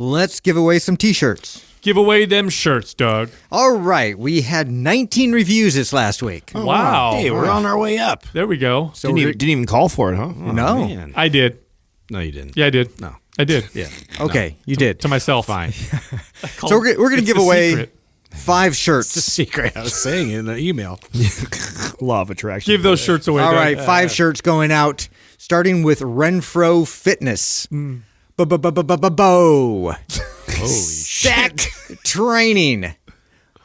let's give away some t-shirts. Give away them shirts, Doug. All right. We had 19 reviews this last week. Oh, wow. Hey, we're on our way up. There we go. So didn't even call for it, huh? Oh, No. Man. I did. No, you didn't. Yeah, I did. No. I did. Yeah. Okay, you did. To myself. Fine. So we're going to give away 5 shirts. It's a secret. I was saying in the email. Law of attraction. Give those shirts away. All Doug. right, 5 shirts going out, starting with Renfro Fitness. Bo. Holy Stacked Training.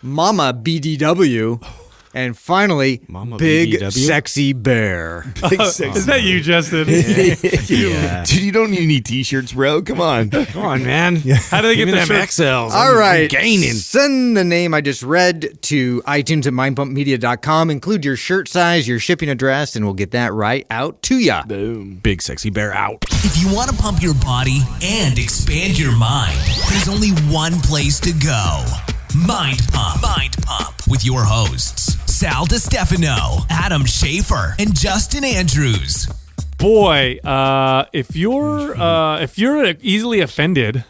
Mama BDW. And finally, Mama Big BDW? Sexy Bear. Is that you, Justin? Yeah. Dude, you don't need any t-shirts, bro. Come on, man. How do they get Give me the them shirts? XLs. All right. I'm gaining. Send the name I just read to iTunes at mindpumpmedia.com. Include your shirt size, your shipping address, and we'll get that right out to ya. Boom. Big Sexy Bear out. If you want to pump your body and expand your mind, there's only one place to go. Mind Pump. Mind Pump with your hosts, Sal DiStefano, Adam Schaefer, and Justin Andrews. Boy, if you're easily offended,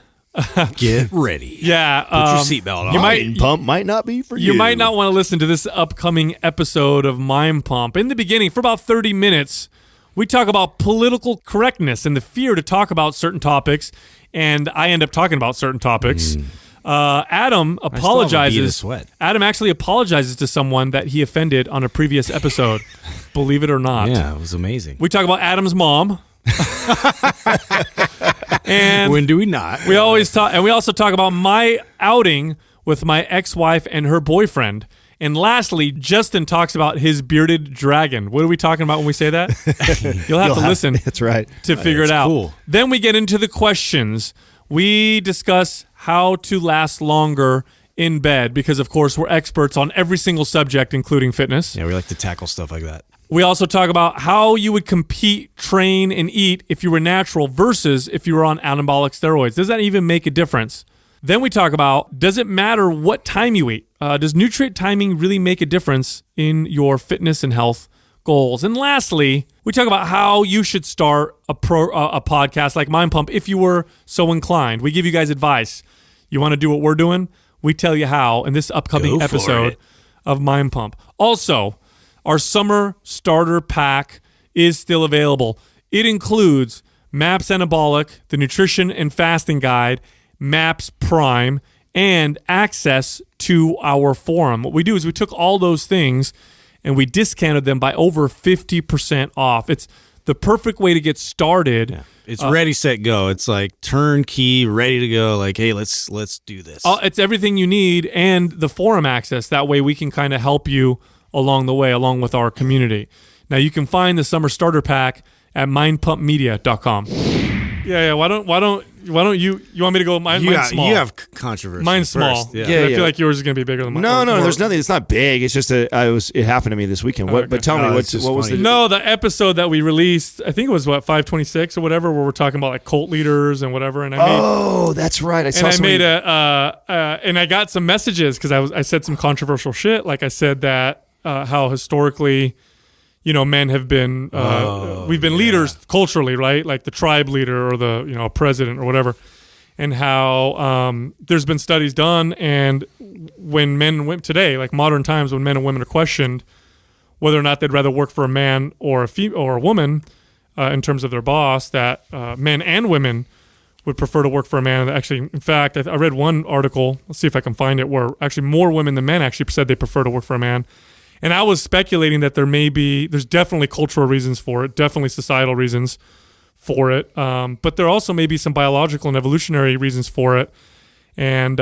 Get ready. yeah, Put your seatbelt on. you might- Mind Pump might not be for you. you might not want to listen to this upcoming episode of Mind Pump. In the beginning, for about 30 minutes, we talk about political correctness and the fear to talk about certain topics, and I end up talking about certain topics. Adam still have a bead of apologizes. sweat. Adam actually apologizes to someone that he offended on a previous episode. Believe it or not. Yeah, it was amazing. We talk about Adam's mom. And When do we not? we always talk, and we also talk about my outing with my ex-wife and her boyfriend. And lastly, Justin talks about his bearded dragon. What are we talking about when we say that? You'll have to listen That's right. to figure it That's out. cool. Then we get into the questions. We discuss how to last longer in bed because, of course, we're experts on every single subject, including fitness. Yeah, we like to tackle stuff like that. We also talk about how you would compete, train, and eat if you were natural versus if you were on anabolic steroids. Does that even make a difference? Then we talk about, does it matter what time you eat? Does nutrient timing really make a difference in your fitness and health goals? And lastly, we talk about how you should start a podcast like Mind Pump if you were so inclined. We give you guys advice. You want to do what we're doing? We tell you how in this upcoming Go for episode it. of Mind Pump. Also, our summer starter pack is still available. It includes MAPS Anabolic, the Nutrition and Fasting Guide, MAPS Prime, and access to our forum. What we do is we took all those things and we discounted them by over 50% off. It's the perfect way to get started. Yeah. It's ready, set, go. It's like turnkey, ready to go. Like, hey, let's do this. It's everything you need and the forum access. That way we can kind of help you along the way, along with our community. Now you can find the summer starter pack at mindpumpmedia.com. Yeah. Why don't you want me to go? Mine's small. You have controversy. Mine's small. First. Yeah. I feel like yours is going to be bigger than mine. No, Or- there's nothing. It's not big. It's just it happened to me this weekend. What? Okay. But tell me, Oh, what it's just was the? funny. No, the episode that we released, I think it was 526 or whatever, where we're talking about like cult leaders and whatever. And I made, Oh, that's right. and I got some messages because I said some controversial shit. Like I said that how historically, men have been we've been leaders culturally, right? Like the tribe leader or the president or whatever, and how there's been studies done, and when men and women today, like modern times, when men and women are questioned whether or not they'd rather work for a man or a woman in terms of their boss, that men and women would prefer to work for a man. Actually, in fact, I read one article, let's see if I can find it, where actually more women than men actually said they prefer to work for a man. And I was speculating that there's definitely cultural reasons for it, definitely societal reasons for it, but there also may be some biological and evolutionary reasons for it. And,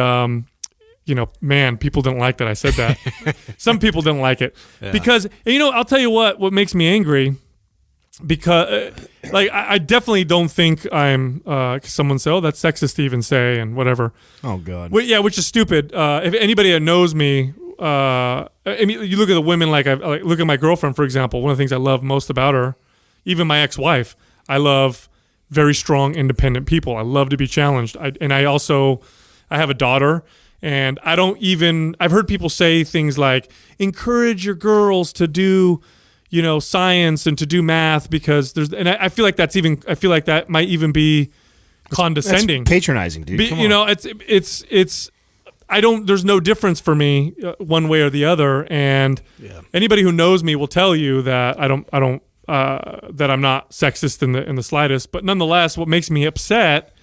people didn't like that I said that. Some people didn't like it because, I'll tell you what makes me angry, because I definitely don't think I'm, someone say, oh, that's sexist to even say and whatever. Oh God. Which is stupid. If anybody that knows me, you look at the women, like look at my girlfriend, for example. One of the things I love most about her, even my ex-wife, I love very strong, independent people. I love to be challenged. I have a daughter, and I've heard people say things like, encourage your girls to do, science and to do math, because I feel like that might even be condescending, patronizing, dude. Come on. You know, it's. I don't. There's no difference for me one way or the other, and anybody who knows me will tell you that I don't. That I'm not sexist in the slightest. But nonetheless, what makes me upset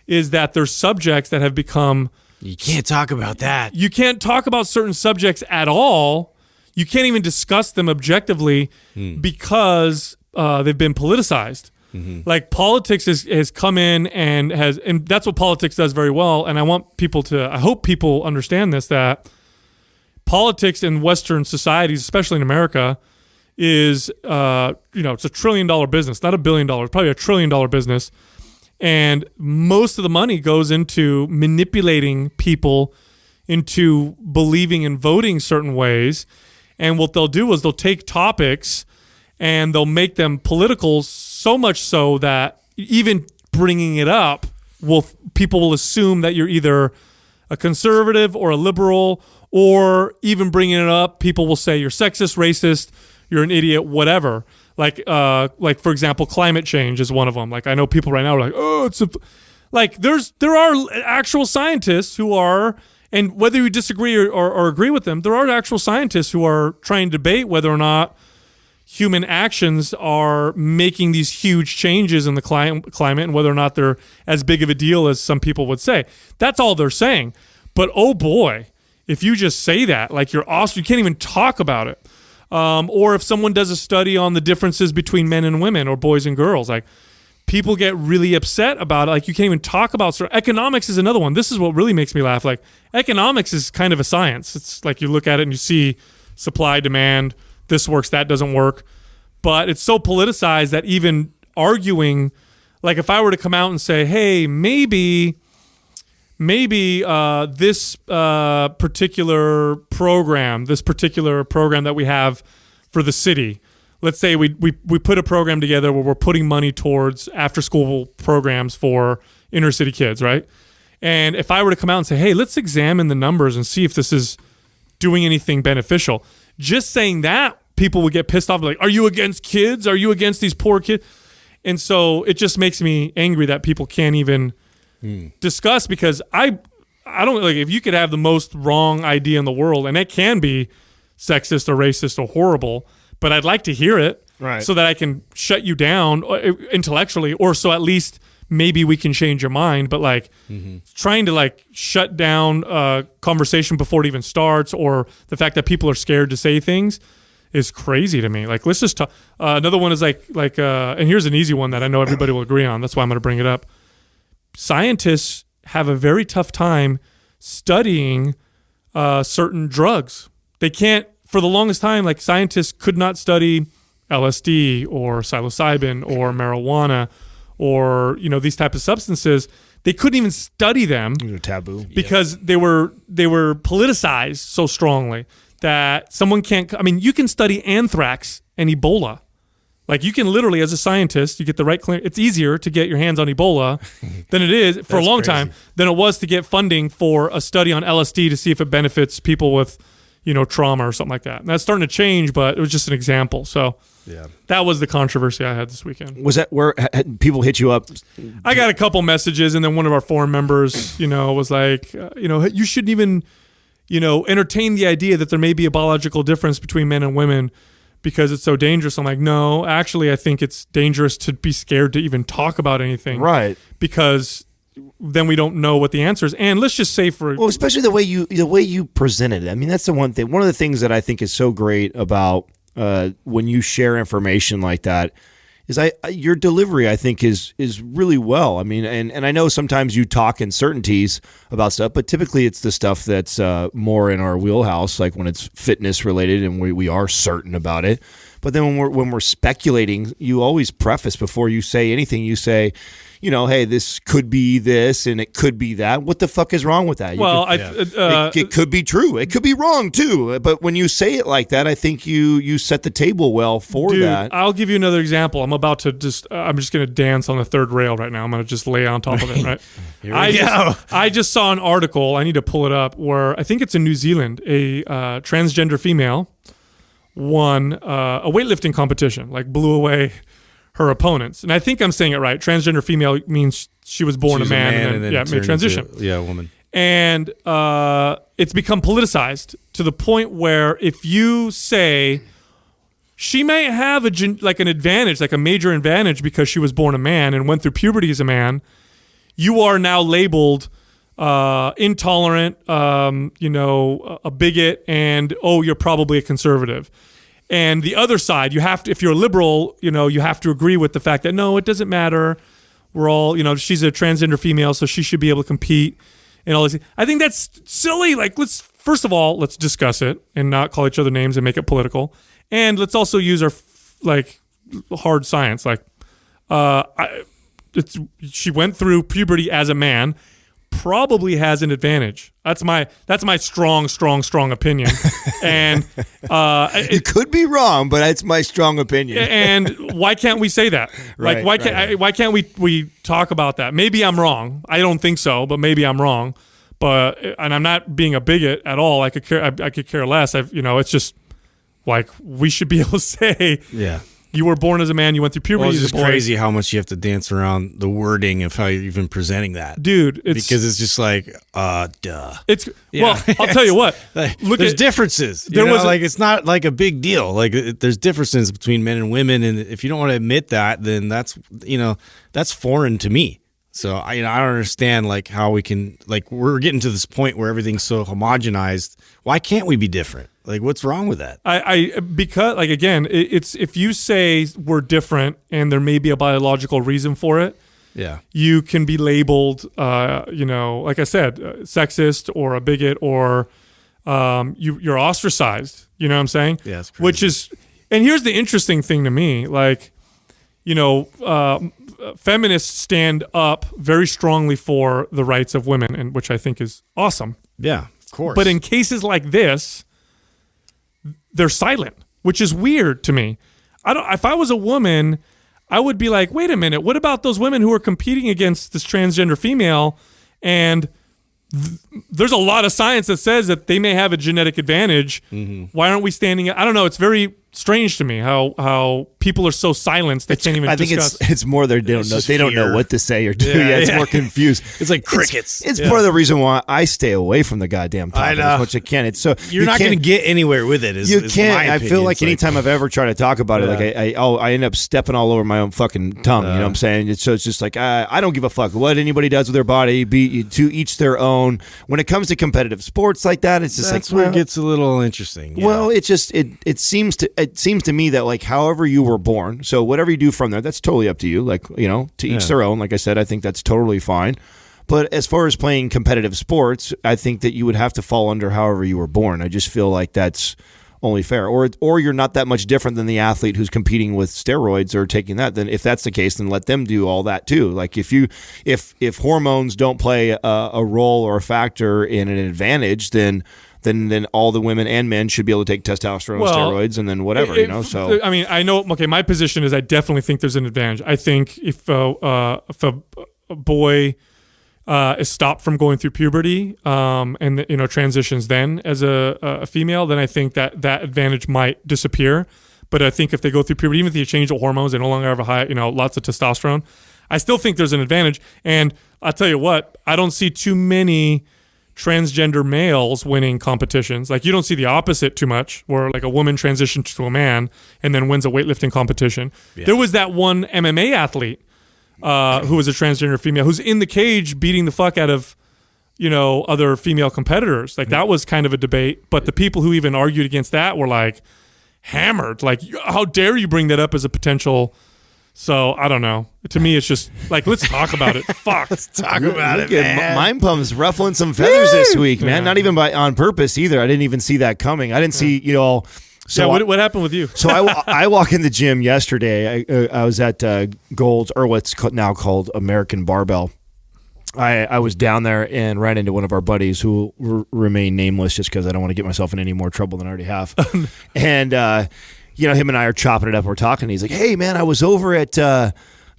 is that there's subjects that have become. You can't talk about that. You can't talk about certain subjects at all. You can't even discuss them objectively because they've been politicized. Mm-hmm. Like politics has come in and that's what politics does very well. And I hope people understand this, that politics in Western societies, especially in America, is it's a $1 trillion business, not $1 billion, probably $1 trillion business. And most of the money goes into manipulating people into believing and voting certain ways. And what they'll do is they'll take topics and they'll make them political, so much so that even bringing it up, people will assume that you're either a conservative or a liberal, or even bringing it up, people will say you're sexist, racist, you're an idiot, whatever. Like for example, climate change is one of them. Like I know people right now are like, oh, there are actual scientists who are, and whether you disagree or agree with them, there are actual scientists who are trying to debate whether or not human actions are making these huge changes in the climate and whether or not they're as big of a deal as some people would say. That's all they're saying. But oh boy, if you just say that, like you're awesome, you can't even talk about it. Or if someone does a study on the differences between men and women or boys and girls, like people get really upset about it. Like you can't even talk about economics is another one. This is what really makes me laugh. Like economics is kind of a science. It's like you look at it and you see supply, demand, this works, that doesn't work. But it's so politicized that even arguing, like if I were to come out and say, hey, maybe this particular program that we have for the city, let's say we put a program together where we're putting money towards after school programs for inner city kids, right? And if I were to come out and say, hey, let's examine the numbers and see if this is doing anything beneficial, just saying that, people would get pissed off, like, are you against kids? Are you against these poor kids? And so it just makes me angry that people can't even discuss, because I don't, like, if you could have the most wrong idea in the world, and it can be sexist or racist or horrible, but I'd like to hear it, right, so that I can shut you down intellectually, or so at least maybe we can change your mind. But like trying to like shut down a conversation before it even starts, or the fact that people are scared to say things, is crazy to me. Like, let's just talk. Another one is and here's an easy one that I know everybody will agree on. That's why I'm going to bring it up. Scientists have a very tough time studying certain drugs. They can't, for the longest time, like scientists could not study LSD or psilocybin or marijuana or, these type of substances. They couldn't even study them. They're taboo. Because they were politicized so strongly that someone can't, you can study anthrax and Ebola. Like, you can literally, as a scientist, you get the right clearance. It's easier to get your hands on Ebola than it is for a long time than it was to get funding for a study on LSD to see if it benefits people with, trauma or something like that. And that's starting to change, but it was just an example. So that was the controversy I had this weekend. Was that where people hit you up? I got a couple messages, and then one of our forum members, was like, you shouldn't even, entertain the idea that there may be a biological difference between men and women because it's so dangerous. I'm like, no, actually, I think it's dangerous to be scared to even talk about anything. Right. Because then we don't know what the answer is. And let's just say especially the way you presented it. That's the one thing. One of the things that I think is so great about when you share information like that is your delivery, I think, is really well. And I know sometimes you talk in certainties about stuff, but typically it's the stuff that's more in our wheelhouse, like when it's fitness related and we are certain about it. But then when we're speculating, you always preface before you say anything. You say, hey, this could be this and it could be that. What the fuck is wrong with that? It could be true. It could be wrong too. But when you say it like that, I think you set the table well for that. I'll give you another example. I'm just going to dance on the third rail right now. I'm going to just lay on top of it, right? Here we go. I just saw an article. I need to pull it up, where I think it's in New Zealand. A transgender female won a weightlifting competition, like blew away her opponents. And I think I'm saying it right. Transgender female means she was born a man and then made transition. A woman. And it's become politicized to the point where if you say she may have an advantage, like a major advantage because she was born a man and went through puberty as a man, you are now labeled intolerant, a bigot, and you're probably a conservative. And the other side, you have to, if you're a liberal, you have to agree with the fact that no, it doesn't matter. We're all, she's a transgender female, so she should be able to compete and all this. I think that's silly. Like, first of all, let's discuss it and not call each other names and make it political. And let's also use our hard science. Like, she went through puberty as a man, probably has an advantage. That's my strong opinion. And you could be wrong, but it's my strong opinion. And why can't we say that? Right, why can't we talk about that? Maybe I'm wrong. I don't think so, but maybe I'm wrong. And I'm not being a bigot at all. I could care less. It's just like we should be able to say, yeah. You were born as a man. You went through puberty. Well, it's just crazy how much you have to dance around the wording of how you're even presenting that, dude. Because it's just like, duh. Well, I'll tell you what. There's differences. It's not like a big deal. Like there's differences between men and women, and if you don't want to admit that, then that's foreign to me. So I don't understand like how we can we're getting to this point where everything's so homogenized. Why can't we be different? Like, what's wrong with that? Because again, it's if you say we're different and there may be a biological reason for it, yeah, you can be labeled, like I said, sexist or a bigot or you're ostracized. You know what I'm saying? Yeah, it's crazy. And here's the interesting thing to me, feminists stand up very strongly for the rights of women, and which I think is awesome. Yeah, of course. But in cases like this, they're silent, which is weird to me. If I was a woman, I would be like, wait a minute, what about those women who are competing against this transgender female? And there's a lot of science that says that they may have a genetic advantage. Mm-hmm. Why aren't we standing? I don't know. It's very strange to me how people are so silenced they can't even discuss. Think it's more they don't know. They don't know what to say or do. It's more confused. It's like crickets. It's part of the reason why I stay away from the goddamn topic as much as I can. It's so you're not going to get anywhere with it. You can't. I feel like anytime I've ever tried to talk about it, I end up stepping all over my own fucking tongue. You know what I'm saying? So it's just like I don't give a fuck what anybody does with their body. To each their own. When it comes to competitive sports like that, it's just that's where it gets a little interesting. Yeah. Well, it seems to me that like however you were born, so whatever you do from there, that's totally up to you. Like, to each their own. Like I said, I think that's totally fine. But as far as playing competitive sports, I think that you would have to fall under however you were born. I just feel like that's only fair. Or you're not that much different than the athlete who's competing with steroids or taking that. Then if that's the case, then let them do all that too. Like if hormones don't play a role or a factor in an advantage, then all the women and men should be able to take testosterone, steroids, and then whatever, So I mean, I know. Okay, my position is I definitely think there's an advantage. I think if a boy is stopped from going through puberty and transitions then as a female, then I think that advantage might disappear. But I think if they go through puberty, even if they change the hormones, they no longer have a high, lots of testosterone, I still think there's an advantage. And I'll tell you what, I don't see too many transgender males winning competitions. Like you don't see the opposite too much, where like a woman transitions to a man and then wins a weightlifting competition. Yeah. There was that one MMA athlete who was a transgender female who's in the cage beating the fuck out of other female competitors. Like that was kind of a debate, but the people who even argued against that were like hammered. Like, how dare you bring that up as a potential? So I don't know. To me, it's just like, let's talk about it. Fuck, let's talk about it, man. Mind Pump's ruffling some feathers this week, man. Not even on purpose either. I didn't even see that coming. I didn't see So what happened with you? So I walk in the gym yesterday. I was at Gold's, or what's now called American Barbell. I was down there and ran into one of our buddies who remain nameless just because I don't want to get myself in any more trouble than I already have. And him and I are chopping it up. We're talking. He's like, "Hey man, I was over at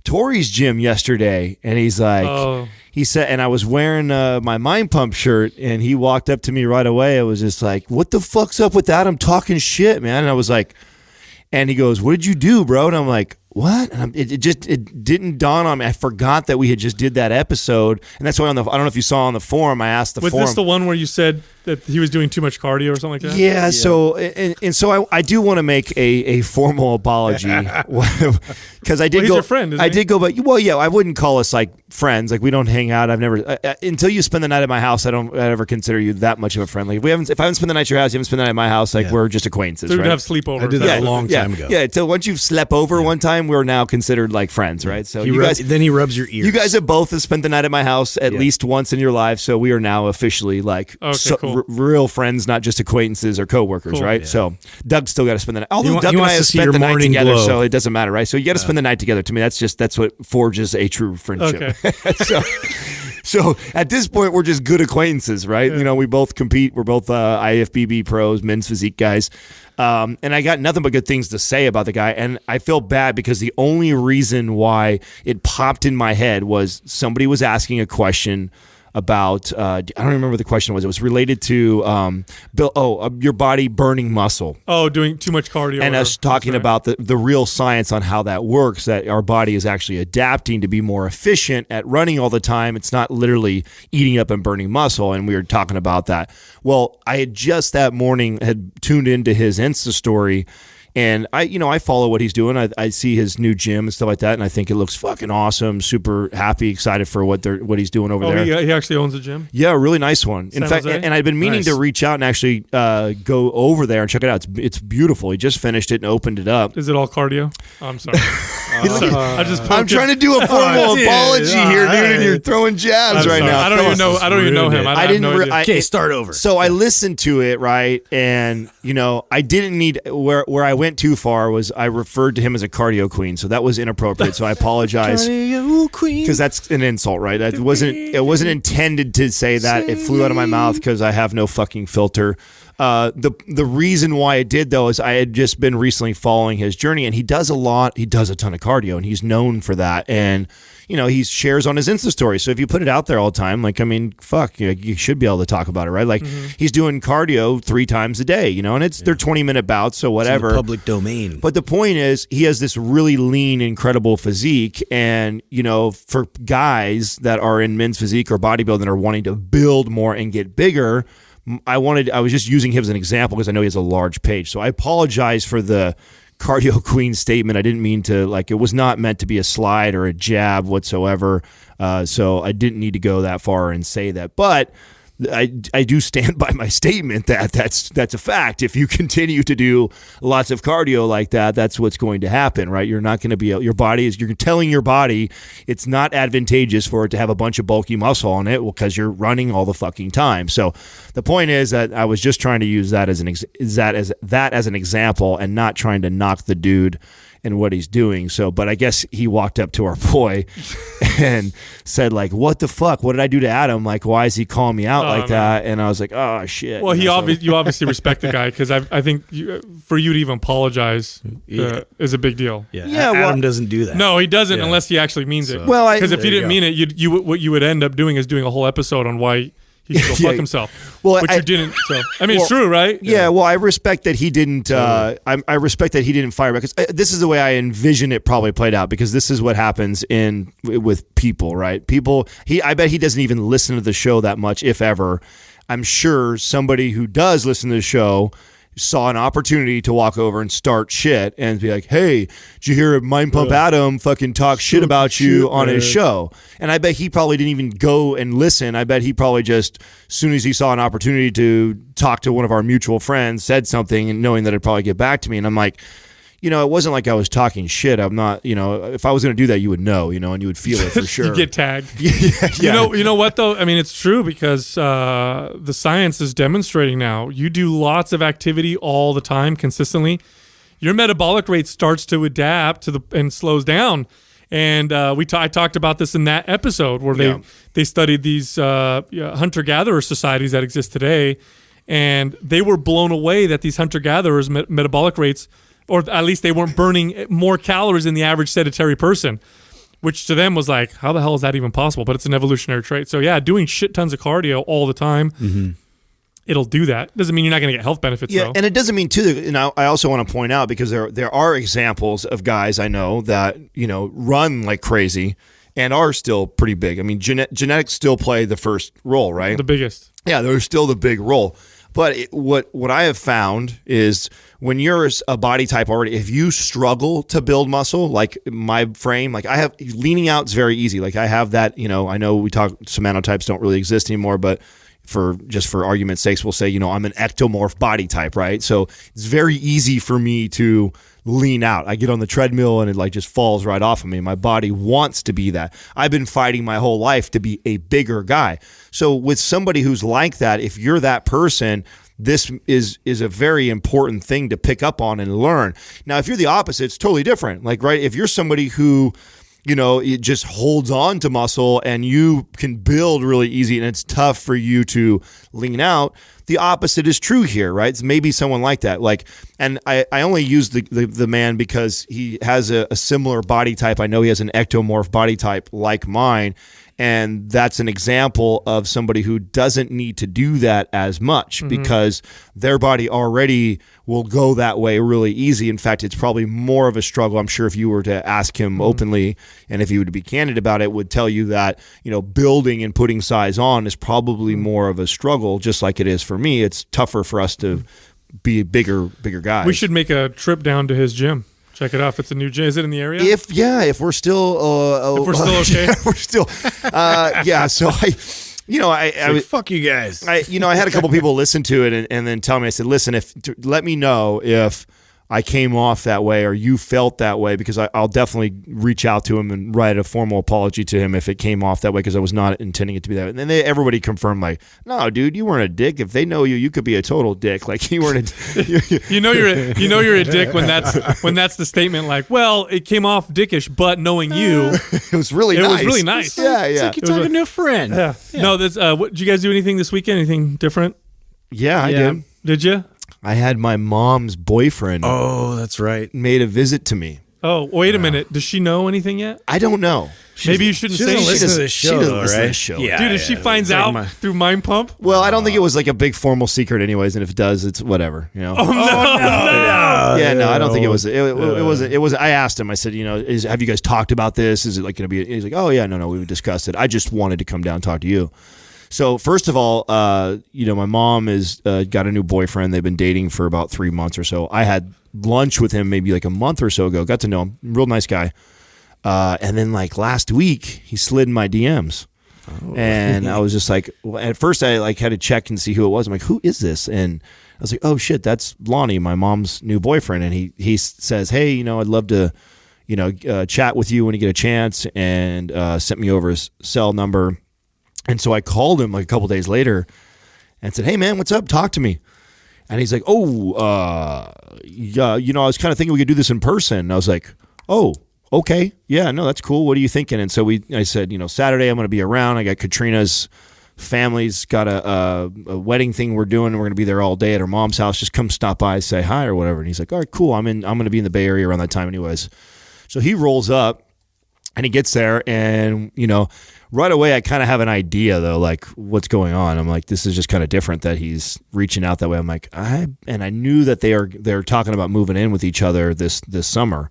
Tori's gym yesterday," and he's like, he said, and I was wearing my Mind Pump shirt, and he walked up to me right away. I was just like, "What the fuck's up with that? I'm talking shit, man." And I was like, and he goes, "What did you do, bro?" And I'm like, what? And it didn't dawn on me. I forgot that we had just did that episode, and that's why I don't know if you saw on the forum. I asked the Was forum. this the one where you said that he was doing too much cardio or something like that? Yeah. So so I do want to make a formal apology because I did he's go. your friend, isn't I he? did go, but yeah, I wouldn't call us like friends. Like we don't hang out. I've never until you spend the night at my house. I ever consider you that much of a friend. Like if I haven't spent the night at your house, you haven't spent the night at my house. Like we're just acquaintances. So we'd right? have sleepovers. I did that a long time ago. Yeah. So once you've slept over one time, we're now considered like friends, right? So Then he rubs your ears. you guys have both spent the night at my house at least once in your life, so we are now officially like cool. real friends, not just acquaintances or coworkers, Cool. right? Yeah. So Doug's still got to spend the night. Although He Doug and wants I to have see spent your the night morning together, glow. so it doesn't matter, right? So you got to spend the night together. To me, that's what forges a true friendship. Okay. So at this point, we're just good acquaintances, right? You know, we both compete. We're both IFBB pros, men's physique guys. And I got nothing but good things to say about the guy. And I feel bad because the only reason why it popped in my head was somebody was asking a question about, I don't remember what the question was. It was related to your body burning muscle. Oh, doing too much cardio. And us talking about the real science on how that works, that our body is actually adapting to be more efficient at running all the time. It's not literally eating up and burning muscle. And we were talking about that. Well, I had just that morning had tuned into his Insta story. And I follow what he's doing. I see his new gym and stuff like that, and I think it looks fucking awesome. Super happy, excited for what he's doing over there. He actually owns a gym. Yeah, a really nice one. In San fact, Jose? and I've been meaning to reach out and actually go over there and check it out. It's beautiful. He just finished it and opened it up. Is it all cardio? Oh, I'm sorry. I'm trying to do a formal apology here, dude, and you're throwing jabs right now. I don't even know him. I have no idea. Okay, start over. So I listened to it, right, and I didn't need where I went too far was I referred to him as a cardio queen, so that was inappropriate. So I apologize because that's an insult, right? It wasn't intended to say that. It flew out of my mouth because I have no fucking filter. The reason why I did though is I had just been recently following his journey, and he does a ton of cardio, and he's known for that. And he shares on his Insta story. So if you put it out there all the time, you should be able to talk about it, right? Like he's doing cardio 3 times a day, and they're 20-minute bouts, so whatever. It's in the public domain. But the point is, he has this really lean, incredible physique, and for guys that are in men's physique or bodybuilding are wanting to build more and get bigger. I was just using him as an example because I know he has a large page. So I apologize for the cardio queen statement. I didn't mean to, it was not meant to be a slide or a jab whatsoever. So I didn't need to go that far and say that. But I do stand by my statement that that's a fact. If you continue to do lots of cardio like that, that's what's going to happen, right? You're not going to be you're telling your body it's not advantageous for it to have a bunch of bulky muscle on it because you're running all the fucking time. So the point is that I was just trying to use that as an example and not trying to knock the dude and what he's doing. So, but I guess he walked up to our boy and said, what the fuck? What did I do to Adam? Why is he calling me out that? And I was like, oh shit. Well, you obviously respect the guy because I think for you to even apologize is a big deal. Yeah. Adam doesn't do that. No, he doesn't unless he actually means it. Well, because if he didn't mean it, what you would end up doing is doing a whole episode on why he should go fuck himself. Well, which you didn't. So it's true, right? Yeah. Well, I respect that he didn't. I respect that he didn't fire back because this is the way I envision it probably played out. Because this is what happens with people, right? I bet he doesn't even listen to the show that much, if ever. I'm sure somebody who does listen to the show saw an opportunity to walk over and start shit and be like, hey, did you hear Mind Pump Adam fucking talk shit about you on his show? And I bet he probably didn't even go and listen. I bet he probably just, as soon as he saw an opportunity to talk to one of our mutual friends, said something and knowing that it'd probably get back to me. And I'm like, it wasn't like I was talking shit. I'm not, if I was going to do that, you would know, and you would feel it for sure. You get tagged. Yeah. You know what though? I mean, it's true because the science is demonstrating now. You do lots of activity all the time, consistently. Your metabolic rate starts to adapt and slows down. And I talked about this in that episode where they studied these hunter-gatherer societies that exist today, and they were blown away that these hunter-gatherers metabolic rates, or at least they weren't burning more calories than the average sedentary person, which to them was like, how the hell is that even possible? But it's an evolutionary trait. So yeah, doing shit tons of cardio all the time it'll do that. Doesn't mean you're not going to get health benefits, Yeah, though. and it doesn't mean too. And I also want to point out, because there are examples of guys I know that run like crazy and are still pretty big. I mean, genetics still play the first role, right? The biggest. Yeah, they're still the big role. But what I have found is when you're a body type already, if you struggle to build muscle, like my frame, like I have, leaning out is very easy. Like I have that, I know we talk somatotypes don't really exist anymore, but for argument's sakes, we'll say, I'm an ectomorph body type, right? So it's very easy for me to lean out. I get on the treadmill and it like just falls right off of me. My body wants to be that. I've been fighting my whole life to be a bigger guy. So with somebody who's like that, if you're that person, this is a very important thing to pick up on and learn. Now, if you're the opposite, it's totally different. Like, right, if you're somebody who it just holds on to muscle and you can build really easy and it's tough for you to lean out, the opposite is true here, right? It's maybe someone like that. Like, and I only use the man because he has a similar body type. I know he has an ectomorph body type like mine. And that's an example of somebody who doesn't need to do that as much because their body already will go that way really easy. In fact, it's probably more of a struggle. I'm sure if you were to ask him openly and if he would be candid about it, would tell you that, building and putting size on is probably more of a struggle, just like it is for me. It's tougher for us to be bigger guys. We should make a trip down to his gym. Check it out. If it's a new gym, is it in the area? If we're still, if we're still okay, we're still, yeah. So I fuck you guys. I had a couple people listen to it and then tell me. I said, listen, let me know if I came off that way or you felt that way, because I'll definitely reach out to him and write a formal apology to him if it came off that way, because I was not intending it to be that way. And then everybody confirmed, like, no, dude, you weren't a dick. If they know you, you could be a total dick. Like you weren't. You're a dick when that's the statement. Like, well, it came off dickish, but knowing you, it was really nice. Yeah. It's like you're talking to a friend. Yeah. No, did you guys do anything this weekend? Anything different? Yeah, I did. Did you? I had my mom's boyfriend. Oh, that's right. Made a visit to me. Oh, wait a minute. Does she know anything yet? I don't know. Maybe you shouldn't say she anything. listen to this show, she doesn't though, listen to right? this show. Yeah, Dude, if she finds It's like out through Mind Pump? Well, I don't think it was like a big formal secret anyways, and if it does, it's whatever, Oh, no. Yeah, no, I don't think it was. It was. I asked him. I said, have you guys talked about this? Is it like going to be? He's like, oh yeah, no, we've discussed it. I just wanted to come down and talk to you. So first of all, my mom is got a new boyfriend. They've been dating for about 3 months or so. I had lunch with him maybe like a month or so ago. Got to know him. Real nice guy. And then like last week, he slid in my DMs. Oh. And I was just like, well, at first I like had to check and see who it was. I'm like, who is this? And I was like, oh shit, that's Lonnie, my mom's new boyfriend. And he says, hey, I'd love to, chat with you when you get a chance, and sent me over his cell number. And so I called him like a couple days later and said, hey man, what's up? Talk to me. And he's like, yeah, I was kind of thinking we could do this in person. And I was like, oh, okay. Yeah, no, that's cool. What are you thinking? And so I said, Saturday I'm going to be around. I got Katrina's family's got a wedding thing we're doing. We're going to be there all day at her mom's house. Just come stop by, say hi or whatever. And he's like, all right, cool. I'm going to be in the Bay Area around that time anyways. So he rolls up and he gets there, and, right away, I kind of have an idea, though, like what's going on. I'm like, this is just kind of different that he's reaching out that way. I'm like, I knew that they're talking about moving in with each other this summer,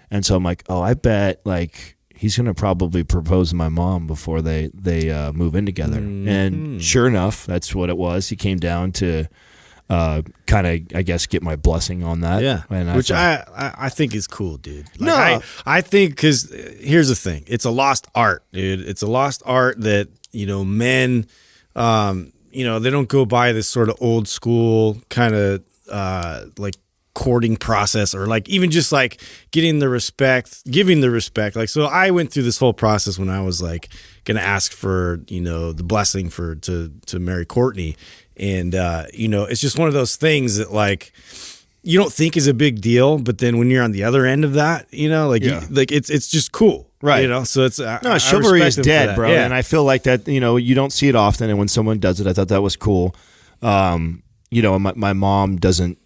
and so I'm like, oh, I bet like he's gonna probably propose to my mom before they move in together. Mm-hmm. And sure enough, that's what it was. He came down to kind of, I guess, get my blessing on that. Yeah, and I think is cool, dude. Like, I think, because here's the thing. It's a lost art, dude. It's a lost art that, men, they don't go by this sort of old school kind of like courting process, or like even just like giving the respect. Like, so I went through this whole process when I was like going to ask for, the blessing to marry Courtney. And, it's just one of those things that like you don't think is a big deal, but then when you're on the other end of that, it's just cool. Right. So it's, chivalry is dead, bro. Yeah. And I feel like that, you don't see it often. And when someone does it, I thought that was cool. My mom doesn't,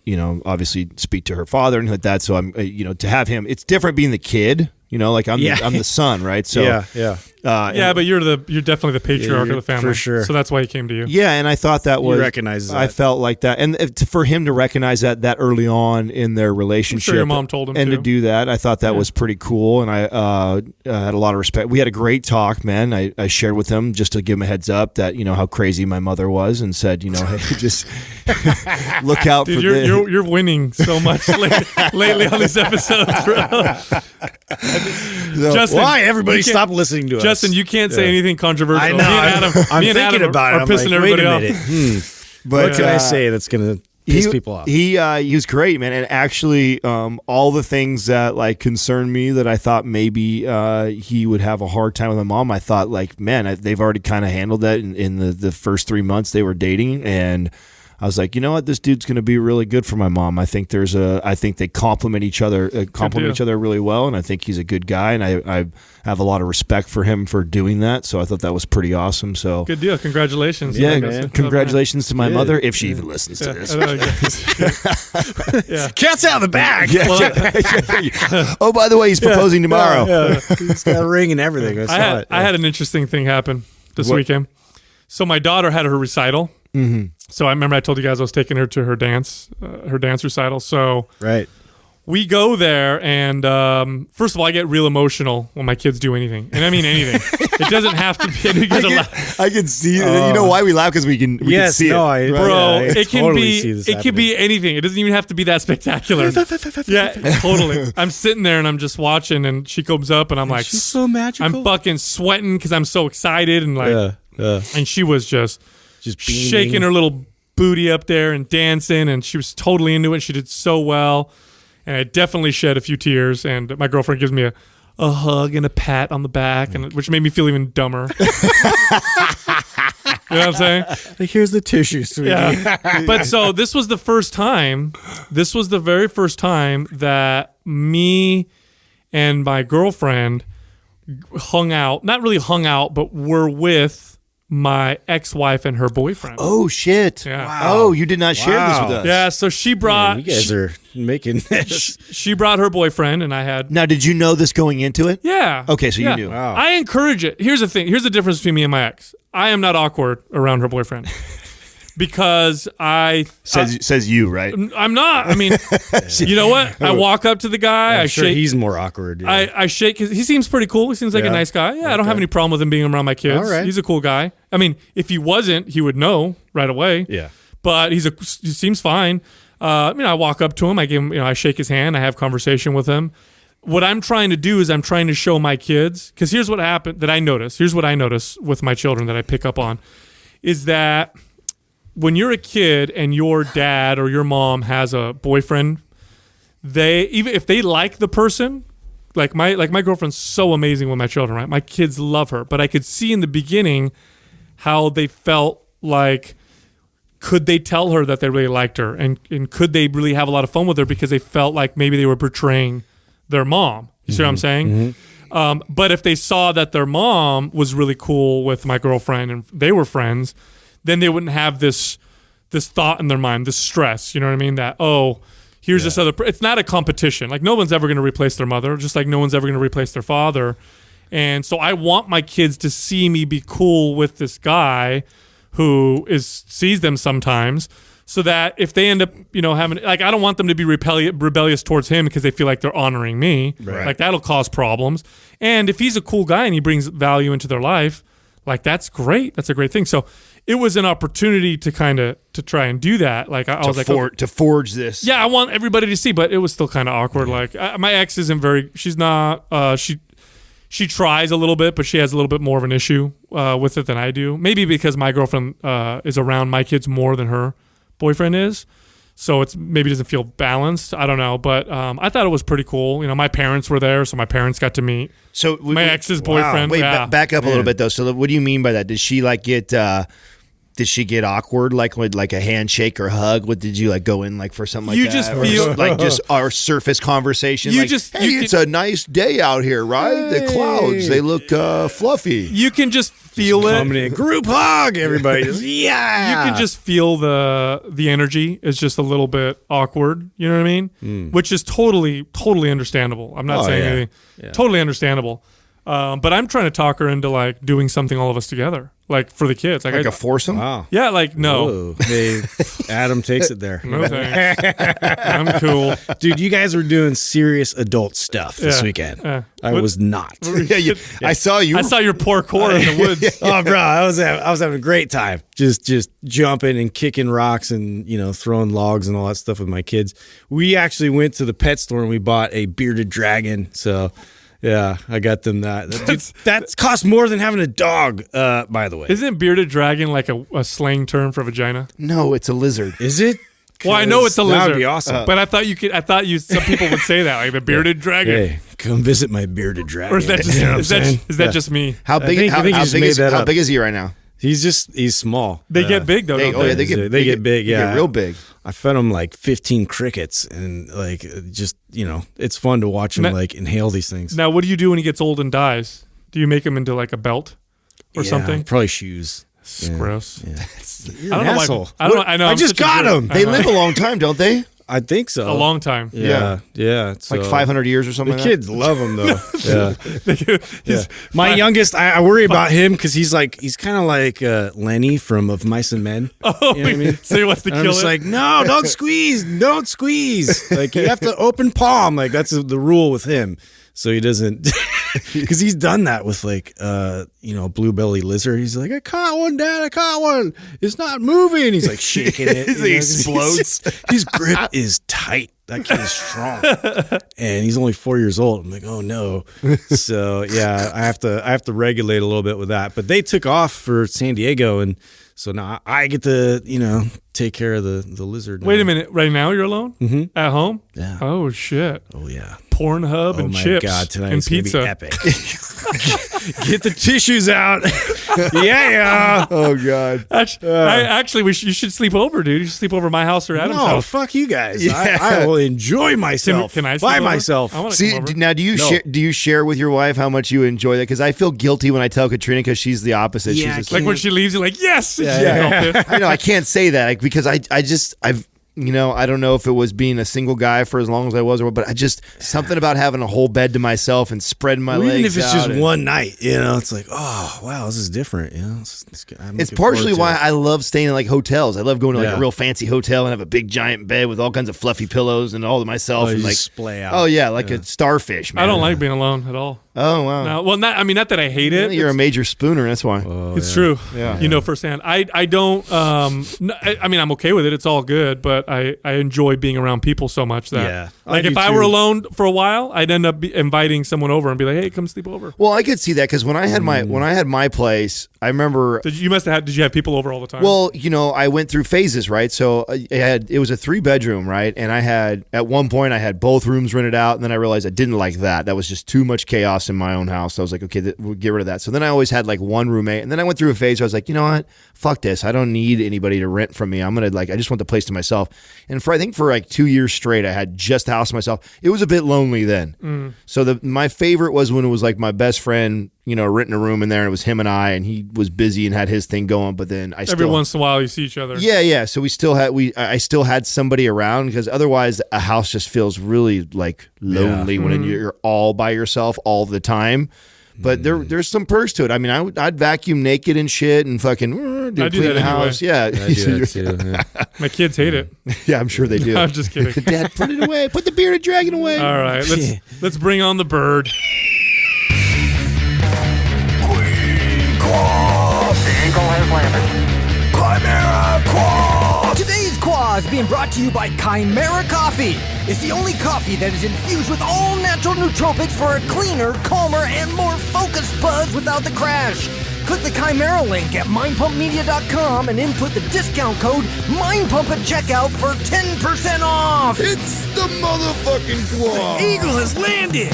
obviously speak to her father and like that. So I'm, to have him, it's different being the kid, like I'm the son, right? So yeah. But you're definitely the patriarch of the family, for sure. So that's why he came to you. Yeah, and I thought that was. He recognizes that. I felt like that, and for him to recognize that early on in their relationship, I'm sure your mom told him and to do that, I thought that was pretty cool, and I had a lot of respect. We had a great talk, man. I shared with him just to give him a heads up that how crazy my mother was, and said, hey, just look out Dude, for this. You're winning so much lately on these episodes, bro. Justin, why everybody stop listening to us? Justin, you can't say anything controversial. I know. Me and Adam, I'm me and thinking Adam about are it. I'm pissing like, wait everybody a off. minute. But What can I say that's going to piss people off? He was great, man. And actually, all the things that concerned me that I thought maybe he would have a hard time with my mom, I thought they've already kind of handled that in the first 3 months they were dating, and I was like, you know what, this dude's going to be really good for my mom. I think they complement each other, really well, and I think he's a good guy, and I have a lot of respect for him for doing that. So I thought that was pretty awesome. So good deal, congratulations. Yeah, man. Congratulations to my mother if she even listens to this. Cat's out of the bag. Oh, by the way, he's proposing tomorrow. He's got a ring and everything. I had an interesting thing happen this weekend. So my daughter had her recital. Mm-hmm. So I remember I told you guys I was taking her to her dance recital. So right. We go there, and first of all, I get real emotional when my kids do anything, and I mean anything. It doesn't have to be. I can see. You know why we laugh? Because we can see it. It can be anything. It doesn't even have to be that spectacular. Yeah, totally. I'm sitting there and I'm just watching, and she comes up, and I'm like, she's so magical. I'm fucking sweating because I'm so excited, and and she was just shaking her little booty up there and dancing, and she was totally into it. She did so well. And I definitely shed a few tears, and my girlfriend gives me a hug and a pat on the back, and which made me feel even dumber. You know what I'm saying? Like, here's the tissue, sweetie. Yeah. But so this was the first time. This was the very first time that me and my girlfriend hung out. Not really hung out, but were with my ex-wife and her boyfriend. Oh, shit. Yeah. Wow. Oh, you did not share this with us. Yeah, so she brought... You guys are making this. She brought her boyfriend, and I had... Now, did you know this going into it? Yeah. Okay, so you knew. Wow. I encourage it. Here's the thing. Here's the difference between me and my ex. I am not awkward around her boyfriend. Because says you, right? I'm not. I mean, you know what? I walk up to the guy. I'm sure shake. He's more awkward. Yeah. I shake his. He seems pretty cool. He seems like a nice guy. Yeah, I don't have any problem with him being around my kids. All right. He's a cool guy. I mean, if he wasn't, he would know right away. Yeah. But he seems fine. I walk up to him. I give him. I shake his hand. I have conversation with him. What I'm trying to do is I'm trying to show my kids, because here's what happened that I notice. Here's what I notice with my children that I pick up on, is that when you're a kid and your dad or your mom has a boyfriend, even if they like the person, like my girlfriend's so amazing with my children, right? My kids love her, but I could see in the beginning how they felt like, could they tell her that they really liked her, and could they really have a lot of fun with her because they felt like maybe they were betraying their mom. You see what I'm saying? Mm-hmm. But if they saw that their mom was really cool with my girlfriend and they were friends, then they wouldn't have this thought in their mind, this stress, you know what I mean? That, here's this other, it's not a competition. Like, no one's ever going to replace their mother, just like no one's ever going to replace their father. And so I want my kids to see me be cool with this guy who sees them sometimes, so that if they end up, having, like, I don't want them to be rebellious towards him because they feel like they're honoring me. Right. Like, that'll cause problems. And if he's a cool guy and he brings value into their life, like, that's great. That's a great thing. So it was an opportunity to try and do that. Like, I was like, to forge this. Yeah, I want everybody to see, but it was still kind of awkward. Like, my ex isn't she's not, she tries a little bit, but she has a little bit more of an issue with it than I do. Maybe because my girlfriend is around my kids more than her boyfriend is. So it's maybe doesn't feel balanced. I don't know, but I thought it was pretty cool. My parents were there, so my parents got to meet my ex's boyfriend. Wait, yeah. back up a little bit though. So what do you mean by that? Did she Did she get awkward, like with like a handshake or hug? What did you like go in like for something like you that? Just or feel like just our surface conversation. You like, just hey, it's a nice day out here, right? The clouds they look fluffy. You can just feel it. Coming in group hug, everybody just You can just feel the energy is just a little bit awkward. You know what I mean? Which is totally understandable. I'm not saying anything. Yeah. Totally understandable. But I'm trying to talk her into like doing something all of us together, like for the kids. Like a foursome? Wow. Yeah, like no. Whoa. Adam takes it there. No thanks. I'm cool. Dude, you guys were doing serious adult stuff this weekend. I was not. I saw you. I saw your parkour in the woods. Oh, bro, I was having a great time. Just jumping and kicking rocks and, throwing logs and all that stuff with my kids. We actually went to the pet store and we bought a bearded dragon. So, yeah, I got them that. That costs more than having a dog, by the way. Isn't bearded dragon like a slang term for vagina? No, it's a lizard. Is it? Well, I know it's a lizard. That would be awesome. But I thought some people would say that, like the bearded dragon. Hey, come visit my bearded dragon. Or is that just, just me? How big? I think how you just big made is that how up. big is he right now? He's small. They get big though. Don't they? They get big. Yeah, They get real big. I fed him like 15 crickets, and like it's fun to watch him like inhale these things. Now, what do you do when he gets old and dies? Do you make him into like a belt or something? Probably shoes. It's gross. Yeah. I don't know asshole. why. I don't know. I know. I I'm just such a got jerk. him. They live a long time, don't they? I think so. A long time. Yeah. Like 500 years or something. The like kids love him though. Yeah. He's My youngest, I worry about him because he's kind of like Lenny from Of Mice and Men. Oh, you know what I mean? so he wants to And I'm kill just it. like, no, don't squeeze. Like you have to open palm. Like that's the rule with him. So he doesn't, because he's done that with like, blue belly lizard. He's like, I caught one, Dad. I caught one. It's not moving. He's like shaking it. He explodes. His grip is tight. That kid is strong, and he's only 4 years old. I'm like, oh no. So yeah, I have to regulate a little bit with that. But they took off for San Diego, and so now I get to take care of the lizard. Wait a minute. Right now you're alone at home? Yeah. Oh shit. Oh yeah. Pornhub and my chips God, tonight and is gonna pizza. be epic. Get the tissues out. Yeah. Oh God. Actually, you should sleep over, dude. You should sleep over at my house or Adam's No, house. fuck you guys. Yeah. I will enjoy myself. Can I sleep by over? myself? I want to See, come over. now do you share with your wife how much you enjoy that? Because I feel guilty when I tell Katrina because she's the opposite. Yeah, She's just Like when she leaves, you're like, yes. Yeah. I know I can't say that because I've I don't know if it was being a single guy for as long as I was, but I just something about having a whole bed to myself and spreading my legs. Even if it's out just and- one night, it's like, oh wow, this is different. It's good. It's partially why I love staying in like hotels. I love going to like a real fancy hotel and have a big giant bed with all kinds of fluffy pillows and all to myself and you like just splay out. Oh yeah, like a starfish. Man. I don't like being alone at all. Oh wow. No, well, not that I hate it. You're a major spooner. That's why. It's true. Yeah. You know firsthand. I don't. I mean, I'm okay with it. It's all good. But I enjoy being around people so much that, Yeah. like, I if do I too. were alone for a while, I'd end up inviting someone over and be like, "Hey, come sleep over." Well, I could see that because when I had my place, I remember. Did you have people over all the time? Well, I went through phases, right? So it was a 3-bedroom, right? And at one point I had both rooms rented out, and then I realized I didn't like that. That was just too much chaos in my own house. So I was like, okay, we'll get rid of that. So then I always had like one roommate, and then I went through a phase where I was like, you know what? Fuck this. I don't need anybody to rent from me. I just want the place to myself. And I think for like 2 years straight, I had just the house to myself. It was a bit lonely then. So my favorite was when it was like my best friend, renting a room in there, and it was him and I, and he was busy and had his thing going. But then every once in a while you see each other. Yeah. So I still had somebody around because otherwise a house just feels really like lonely when you're all by yourself all the time. But there's some perks to it. I mean, I'd vacuum naked and shit and fucking I do clean that the house. Yeah, I do that too. Yeah. My kids hate it. yeah, I'm sure they do. I'm just kidding. Dad, put it away. Put the bearded dragon away. All right, let's bring on the bird. Today's Quaz is being brought to you by Chimera Coffee. It's the only coffee that is infused with all natural nootropics for a cleaner, calmer, and more focused buzz without the crash. Click the Chimera link at mindpumpmedia.com and input the discount code MINDPUMP at checkout for 10% off. It's the motherfucking quad. Eagle has landed.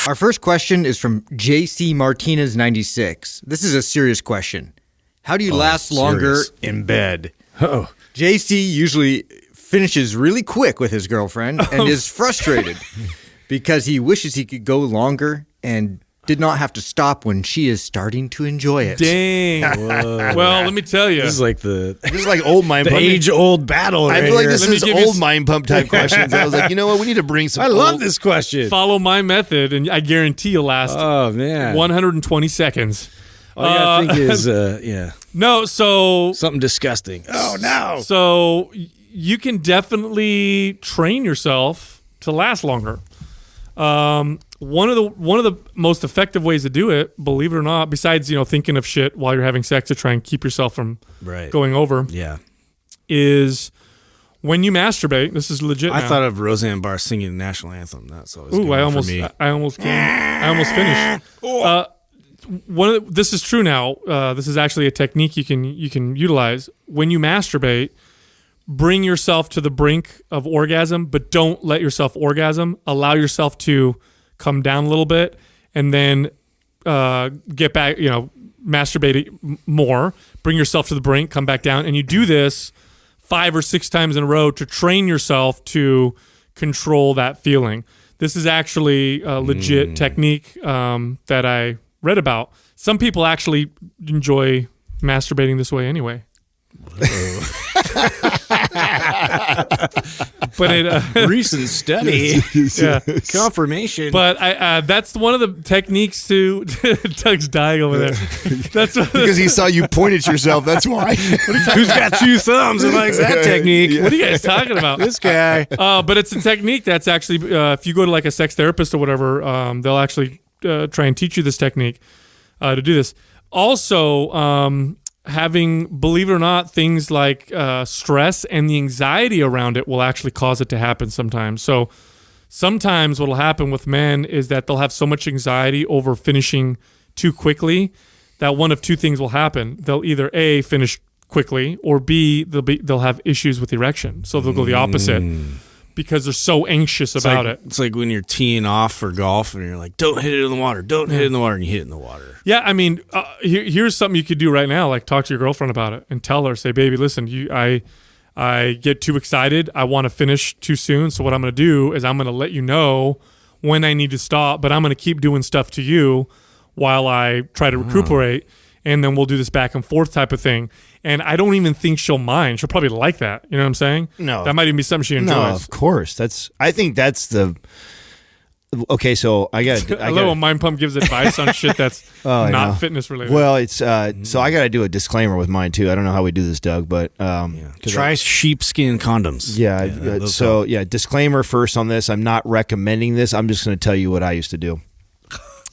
Our first question is from JC Martinez 96. This is a serious question. How do you last longer serious. in bed? Oh, JC usually finishes really quick with his girlfriend and is frustrated because he wishes he could go longer and did not have to stop when she is starting to enjoy it. Dang. Well, let me tell you. This is like old mind pump. age-old battle. I right feel like here. this is old mind pump type questions. I was like, you know what? We need to bring some. I love this question. Follow my method, and I guarantee you'll last Oh man, 120 seconds. all you gotta think is No, so something disgusting. Oh no. So you can definitely train yourself to last longer. One of the most effective ways to do it, believe it or not, besides thinking of shit while you're having sex to try and keep yourself from going over, is when you masturbate. This is legit. I now. thought of Roseanne Barr singing the national anthem. That's always Ooh, I almost finished. This is true now. This is actually a technique you can utilize when you masturbate. Bring yourself to the brink of orgasm, but don't let yourself orgasm. Allow yourself to come down a little bit, and then get back. Masturbate more. Bring yourself to the brink. Come back down, and you do this 5 or 6 times in a row to train yourself to control that feeling. This is actually a legit technique that I read about. Some people actually enjoy masturbating this way anyway. But recent study, confirmation. But that's one of the techniques to Doug's dying over there. That's because he saw you point at yourself. That's why. Who's got 2 thumbs and likes that technique? What are you guys talking about? This guy. But it's a technique that's actually, if you go to like a sex therapist or whatever, they'll actually try and teach you this technique to do this. Also, having, believe it or not, things like stress and the anxiety around it will actually cause it to happen sometimes. So sometimes what will happen with men is that they'll have so much anxiety over finishing too quickly that one of 2 things will happen. They'll either A, finish quickly, or B, they'll have issues with erection. So they'll go the opposite because they're so anxious about it. It's like when you're teeing off for golf and you're like, don't hit it in the water, don't hit it in the water, and you hit it in the water. Yeah, I mean, here's something you could do right now. Like, talk to your girlfriend about it and tell her, say, baby, listen, I get too excited. I want to finish too soon. So what I'm going to do is I'm going to let you know when I need to stop, but I'm going to keep doing stuff to you while I try to recuperate. And then we'll do this back and forth type of thing. And I don't even think she'll mind. She'll probably like that. You know what I'm saying? No. That might even be something she enjoys. No, of course. I think that's the. Okay, so I got. I love when Mind Pump gives advice on shit that's not fitness related. Well, it's so I got to do a disclaimer with mine too. I don't know how we do this, Doug, but try sheepskin condoms. Yeah. Disclaimer first on this. I'm not recommending this. I'm just going to tell you what I used to do.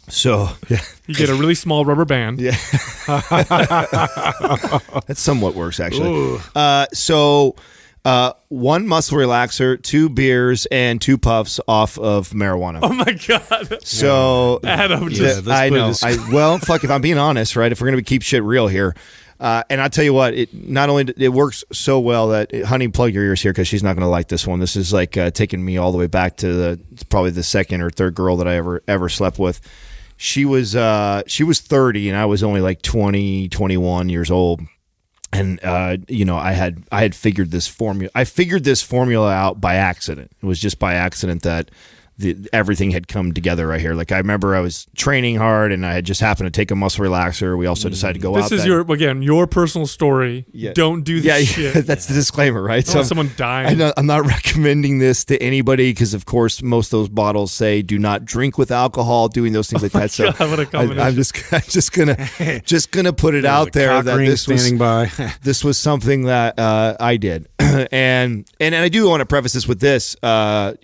So you get a really small rubber band. Yeah, that somewhat works actually. One muscle relaxer, 2 beers, and 2 puffs off of marijuana. Oh my god! So Adam, I know. Well, fuck. If I'm being honest, right? If we're gonna keep shit real here. And I'll tell you what, it works so well that, honey, plug your ears here because she's not going to like this one. This is like taking me all the way back to probably the 2nd or 3rd girl that I ever slept with. She was 30 and I was only like 20, 21 years old. And I had figured this formula. I figured this formula out by accident. It was just by accident that everything had come together right here. Like I remember I was training hard and I had just happened to take a muscle relaxer. We also decided to go out. This is your personal story. Yeah. Don't do this shit. That's the disclaimer, right? So someone dying. I'm not recommending this to anybody because, of course, most of those bottles say do not drink with alcohol, doing those things like that. So I'm just gonna put it out there that this was something that I did, and I do want to preface this with this. I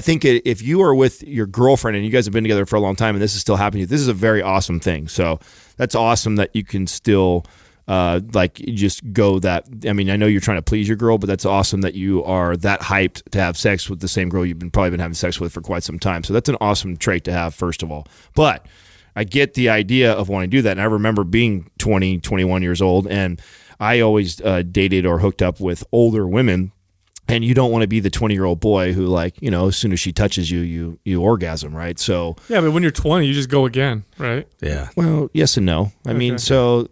think if you are with your girlfriend and you guys have been together for a long time and this is still happening, this is a very awesome thing. So that's awesome that you can still just go that. I mean, I know you're trying to please your girl, but that's awesome that you are that hyped to have sex with the same girl you've probably been having sex with for quite some time. So that's an awesome trait to have, first of all. But I get the idea of wanting to do that. And I remember being 20, 21 years old, and I always dated or hooked up with older women. And you don't want to be the 20-year-old boy who, as soon as she touches you, you orgasm, right? So yeah, but when you're 20, you just go again, right? Yeah. Well, yes and no. I mean, I took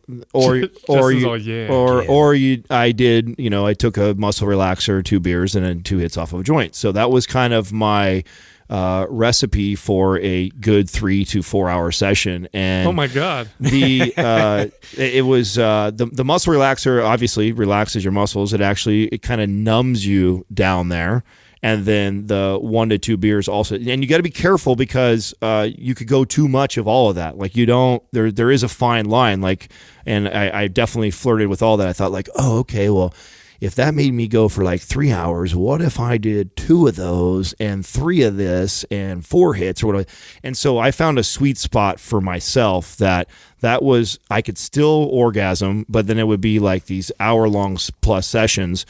a muscle relaxer, 2 beers, and then 2 hits off of a joint. So that was kind of my recipe for a good 3 to 4 hour session. And oh my God. It was the muscle relaxer obviously relaxes your muscles. It kind of numbs you down there. And then the 1 to 2 beers also, and you got to be careful because you could go too much of all of that. Like there is a fine line. Like, and I definitely flirted with all that. I thought like, oh, okay, well, if that made me go for like 3 hours, what if I did 2 of those and 3 of this and 4 hits or whatever? And so I found a sweet spot for myself that was, I could still orgasm, but then it would be like these hour-long plus sessions.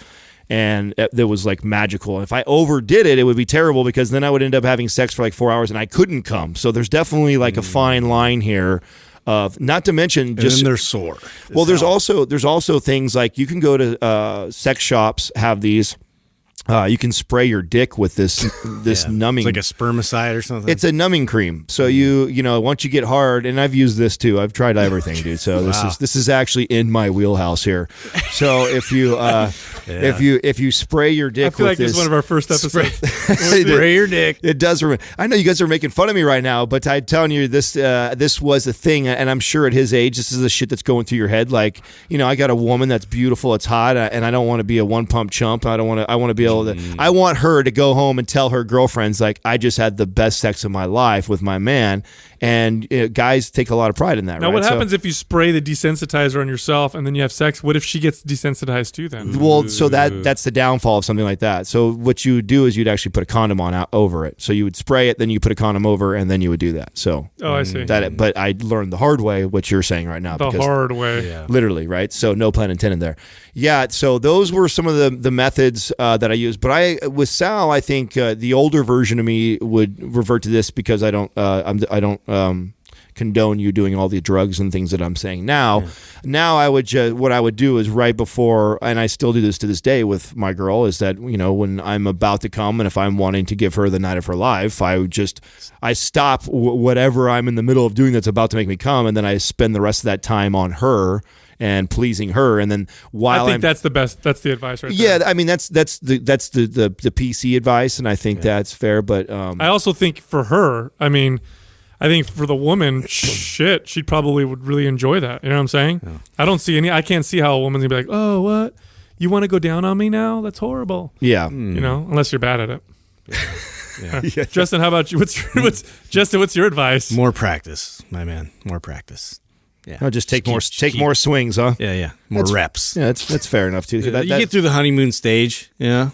And it was like magical. If I overdid it, it would be terrible because then I would end up having sex for like 4 hours and I couldn't come. So there's definitely like a fine line here. Not to mention just and they're sore. Well, there's also things like you can go to sex shops, have these. You can spray your dick with this numbing. It's like a spermicide or something. It's a numbing cream. So once you get hard, and I've used this too. I've tried everything, dude. So this is actually in my wheelhouse here. So if you if you spray your dick, I feel with like it's one of our first episodes. Spray your dick. It does. I know you guys are making fun of me right now, but I'm telling you, this was a thing, and I'm sure at his age, this is the shit that's going through your head. Like, I got a woman that's beautiful, it's hot, and I don't want to be a one pump chump. I want to be able. I want her to go home and tell her girlfriends like I just had the best sex of my life with my man, and guys take a lot of pride in that. Now, right? what happens if you spray the desensitizer on yourself and then you have sex? What if she gets desensitized too? Then, well, so that's the downfall of something like that. So what you would do is you'd actually put a condom on over it. So you would spray it, then you put a condom over, and then you would do that. So I see that. But I learned the hard way what you're saying right now. The hard way, literally, right? So no pun intended there. Yeah. So those were some of the methods that I used. But with Sal, I think the older version of me would revert to this because I don't condone you doing all the drugs and things that I'm saying now. Yeah. Now I would what I would do is right before, and I still do this to this day with my girl, is that when I'm about to come and if I'm wanting to give her the night of her life, I stop whatever I'm in the middle of doing that's about to make me come, and then I spend the rest of that time on her and pleasing her, and then while that's the best. That's the advice, right? Yeah, there. I mean that's the PC advice, and I think that's fair. But I also think for her, I think for the woman, she'd probably would really enjoy that. You know what I'm saying? Yeah. I can't see how a woman's gonna be like, oh, what? You want to go down on me now? That's horrible. Yeah. Unless you're bad at it. Yeah. Justin, how about you? What's your advice? More practice, my man. More practice. Yeah. No, just take more swings, huh? Yeah. More reps. Yeah, that's fair enough too. You get through the honeymoon stage, and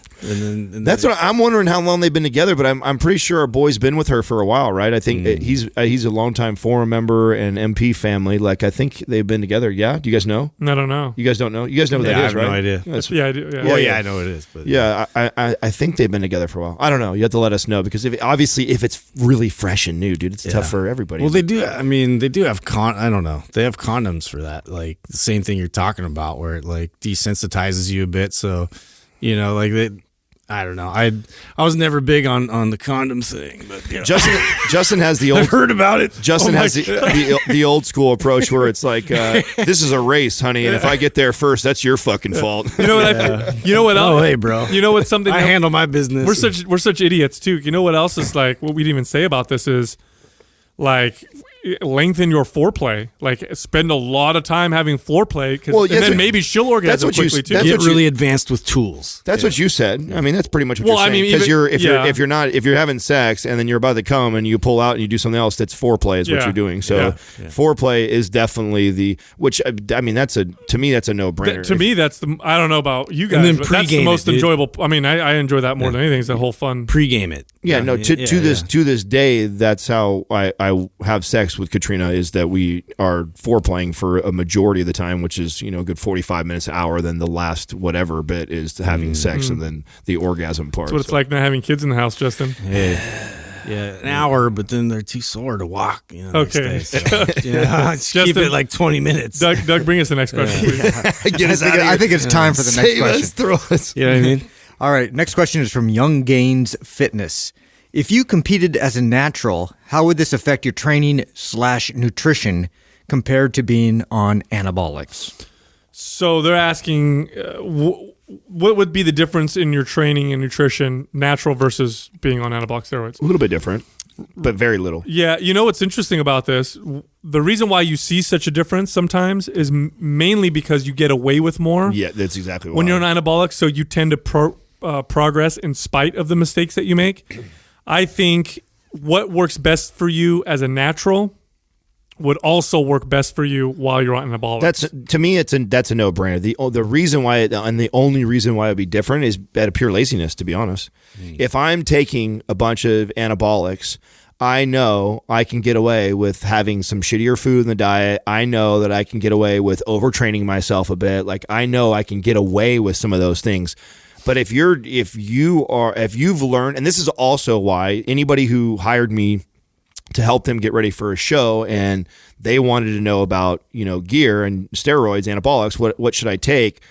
that's what I'm wondering how long they've been together. But I'm pretty sure our boy's been with her for a while, right? I think he's a longtime forum member and MP family. Like I think they've been together. Yeah, do you guys know? I don't know. You guys don't know? You guys know what that is, right? I have no idea. Yeah, I do. Yeah. Well, yeah, I know what it is. But yeah, I think they've been together for a while. I don't know. You have to let us know because if it's really fresh and new, dude, it's tough for everybody. Well, they do. I mean, they do have I don't know. They have condoms for that. Like the same thing you're talking about, where it like desensitizes you a bit. So, I don't know. I was never big on the condom thing, but Justin has the old. I've heard about it. Justin has the old school approach where it's like, this is a race, honey, and if I get there first, that's your fucking fault. You know what? You know what else? Oh, hey, bro. You know what's something? I handle my business. We're such idiots too. You know what else is like? What we didn't even say about this is like. Lengthen your foreplay. Like spend a lot of time having foreplay, and then maybe she'll orgasm quickly too. Get really advanced with tools. That's what you said. I mean, that's pretty much what you're saying. Because if you're having sex and then you're about to come and you pull out and you do something else, that's foreplay is what you're doing. So foreplay is definitely to me that's a no-brainer. To me, that's I don't know about you guys, but that's the most enjoyable. I mean, I enjoy that more than anything. It's the whole fun pre-game it. Yeah, no. To this day, that's how I have sex with Katrina, is that we are foreplaying for a majority of the time, which is a good 45 minutes, an hour. Then the last whatever bit is having sex, and then the orgasm part. That's what it's like not having kids in the house, Justin. Yeah, an hour, but then they're too sore to walk. Okay, so, Justin, keep it like 20 minutes. Doug, bring us the next question, please. I think it's time for the next question. You know what I mean? All right, next question is from Young Gains Fitness. If you competed as a natural, how would this affect your training / nutrition compared to being on anabolics? So they're asking, what would be the difference in your training and nutrition, natural versus being on anabolic steroids? A little bit different, but very little. Yeah, you know what's interesting about this? The reason why you see such a difference sometimes is mainly because you get away with more. Yeah, that's exactly why. When you're on anabolic, so you tend to progress in spite of the mistakes that you make. I think what works best for you as a natural would also work best for you while you're on anabolic. That's to me, that's a no-brainer. The reason why and the only reason why it'd be different is out of pure laziness. To be honest, if I'm taking a bunch of anabolics, I know I can get away with having some shittier food in the diet. I know that I can get away with overtraining myself a bit. Like I know I can get away with some of those things. But if you've learned, and this is also why anybody who hired me to help them get ready for a show and they wanted to know about, gear and steroids, anabolics, what should I take?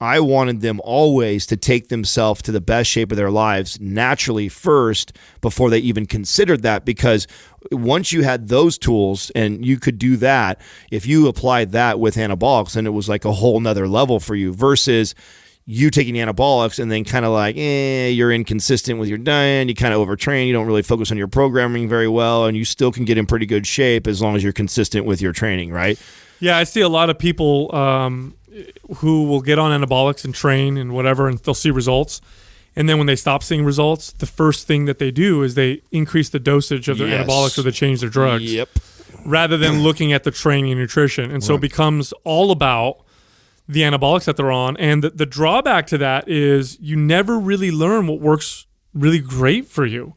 I wanted them always to take themselves to the best shape of their lives naturally first before they even considered that, because once you had those tools and you could do that, if you applied that with anabolics, then it was like a whole nother level for you versus you taking anabolics and then kind of like, you're inconsistent with your diet, you kind of overtrain, you don't really focus on your programming very well, and you still can get in pretty good shape as long as you're consistent with your training, right? Yeah, I see a lot of people who will get on anabolics and train and whatever, and they'll see results. And then when they stop seeing results, the first thing that they do is they increase the dosage of their anabolics or they change their drugs. Yep. Rather than looking at the training and nutrition. And so it becomes all about the anabolics that they're on. And the drawback to that is you never really learn what works really great for you.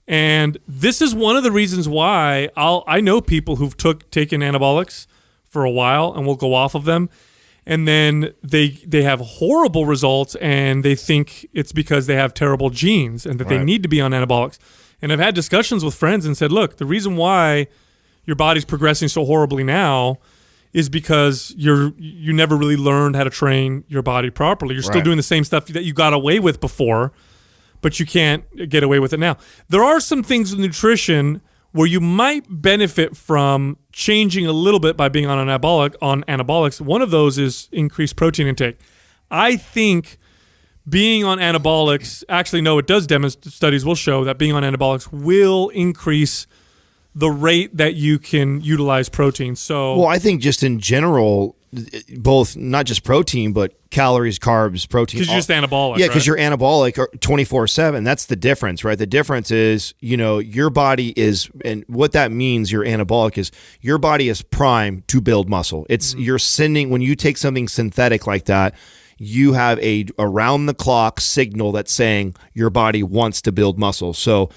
And this is one of the reasons why I know people who've taken anabolics for a while and will go off of them. And then they have horrible results and they think it's because they have terrible genes and that they need to be on anabolics. And I've had discussions with friends and said, look, the reason why your body's progressing so horribly now is because you never really learned how to train your body properly. You're still doing the same stuff that you got away with before, but you can't get away with it now. There are some things with nutrition where you might benefit from changing a little bit by being on anabolics. One of those is increased protein intake. I think being on anabolics, actually no, it does demonstrate, studies will show that being on anabolics will increase the rate that you can utilize protein. So, well, I think just in general, both not just protein, but calories, carbs, protein. Because you're just anabolic. Yeah, because you're anabolic 24/7. That's the difference, right? The difference is, your body is, and what that means, you're anabolic, is your body is primed to build muscle. It's you're sending, when you take something synthetic like that, you have a around the clock signal that's saying your body wants to build muscle. So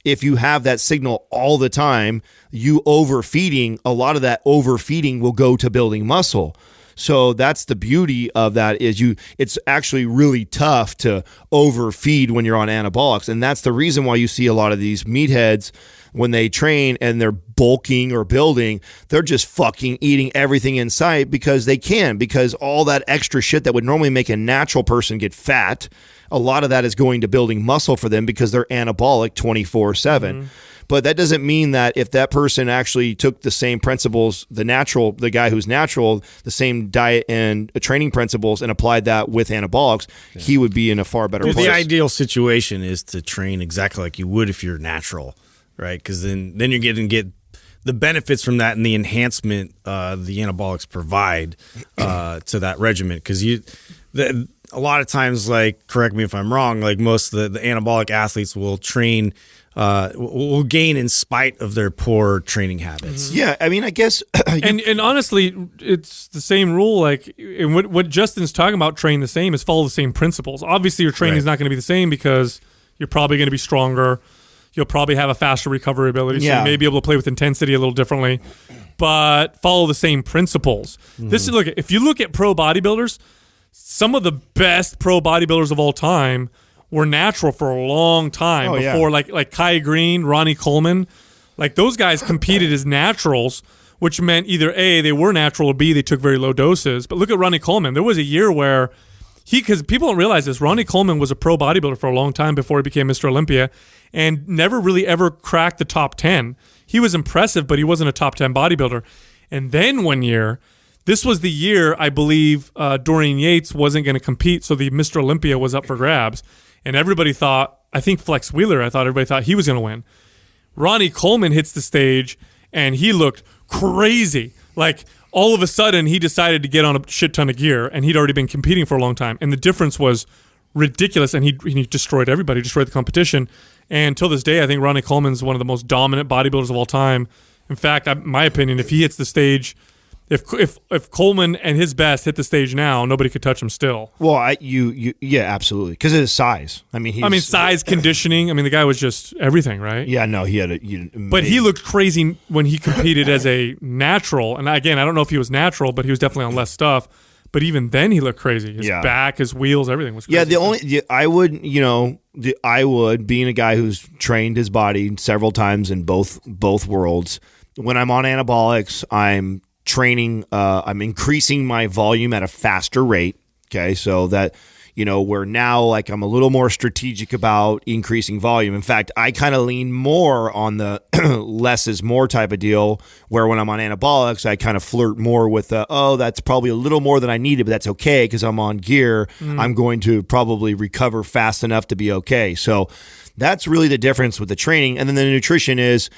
if you have that signal all the time, you overfeeding, a lot of that overfeeding will go to building muscle. So that's the beauty of that is it's actually really tough to overfeed when you're on anabolics. And that's the reason why you see a lot of these meatheads when they train and they're bulking or building, they're just fucking eating everything in sight because they can, because all that extra shit that would normally make a natural person get fat, a lot of that is going to building muscle for them because they're anabolic 24/7. But that doesn't mean that if that person actually took the same principles, the guy who's natural, the same diet and training principles and applied that with anabolics, he would be in a far better place. The ideal situation is to train exactly like you would if you're natural, right? Because then you're getting the benefits from that and the enhancement the anabolics provide to that regimen. Because a lot of times, like, correct me if I'm wrong, like most of the anabolic athletes will train, will gain in spite of their poor training habits. Yeah, I mean, I guess. and honestly, it's the same rule. Like, and what Justin's talking about, train the same, is follow the same principles. Obviously, your training is not going to be the same because you're probably going to be stronger. You'll probably have a faster recovery ability, so you may be able to play with intensity a little differently, but follow the same principles. If you look at pro bodybuilders, some of the best pro bodybuilders of all time were natural for a long time before, like Kai Green, Ronnie Coleman. Like, those guys competed as naturals, which meant either A, they were natural, or B, they took very low doses. But look at Ronnie Coleman. There was a year where because people don't realize this, Ronnie Coleman was a pro bodybuilder for a long time before he became Mr. Olympia and never really ever cracked the top 10. He was impressive, but he wasn't a top 10 bodybuilder. And then one year, This was the year, I believe, Dorian Yates wasn't going to compete, so the Mr. Olympia was up for grabs. And everybody thought, I think Flex Wheeler, everybody thought he was going to win. Ronnie Coleman hits the stage, and he looked crazy. Like, all of a sudden, he decided to get on a shit ton of gear, and he'd already been competing for a long time. And the difference was ridiculous, and he destroyed everybody, destroyed the competition. And till this day, I think Ronnie Coleman's one of the most dominant bodybuilders of all time. In fact, my opinion, if he hits the stage, if Coleman and his best hit the stage now, nobody could touch him still. Well, yeah, absolutely, because of his size. I mean, size, conditioning. I mean, the guy was just everything, right? Yeah, no, he had but he looked crazy when he competed as a natural. And again, I don't know if he was natural, but he was definitely on less stuff. But even then, he looked crazy. His back, his wheels, everything was crazy. Yeah, I would, being a guy who's trained his body several times in both worlds, when I'm on anabolics, I'm training, I'm increasing my volume at a faster rate. Okay, so that, where now, like, I'm a little more strategic about increasing volume. In fact, I kind of lean more on the less is more type of deal, where when I'm on anabolics, I kind of flirt more with that's probably a little more than I needed, but that's okay because I'm on gear. I'm going to probably recover fast enough to be okay. So that's really the difference with the training. And then the nutrition is,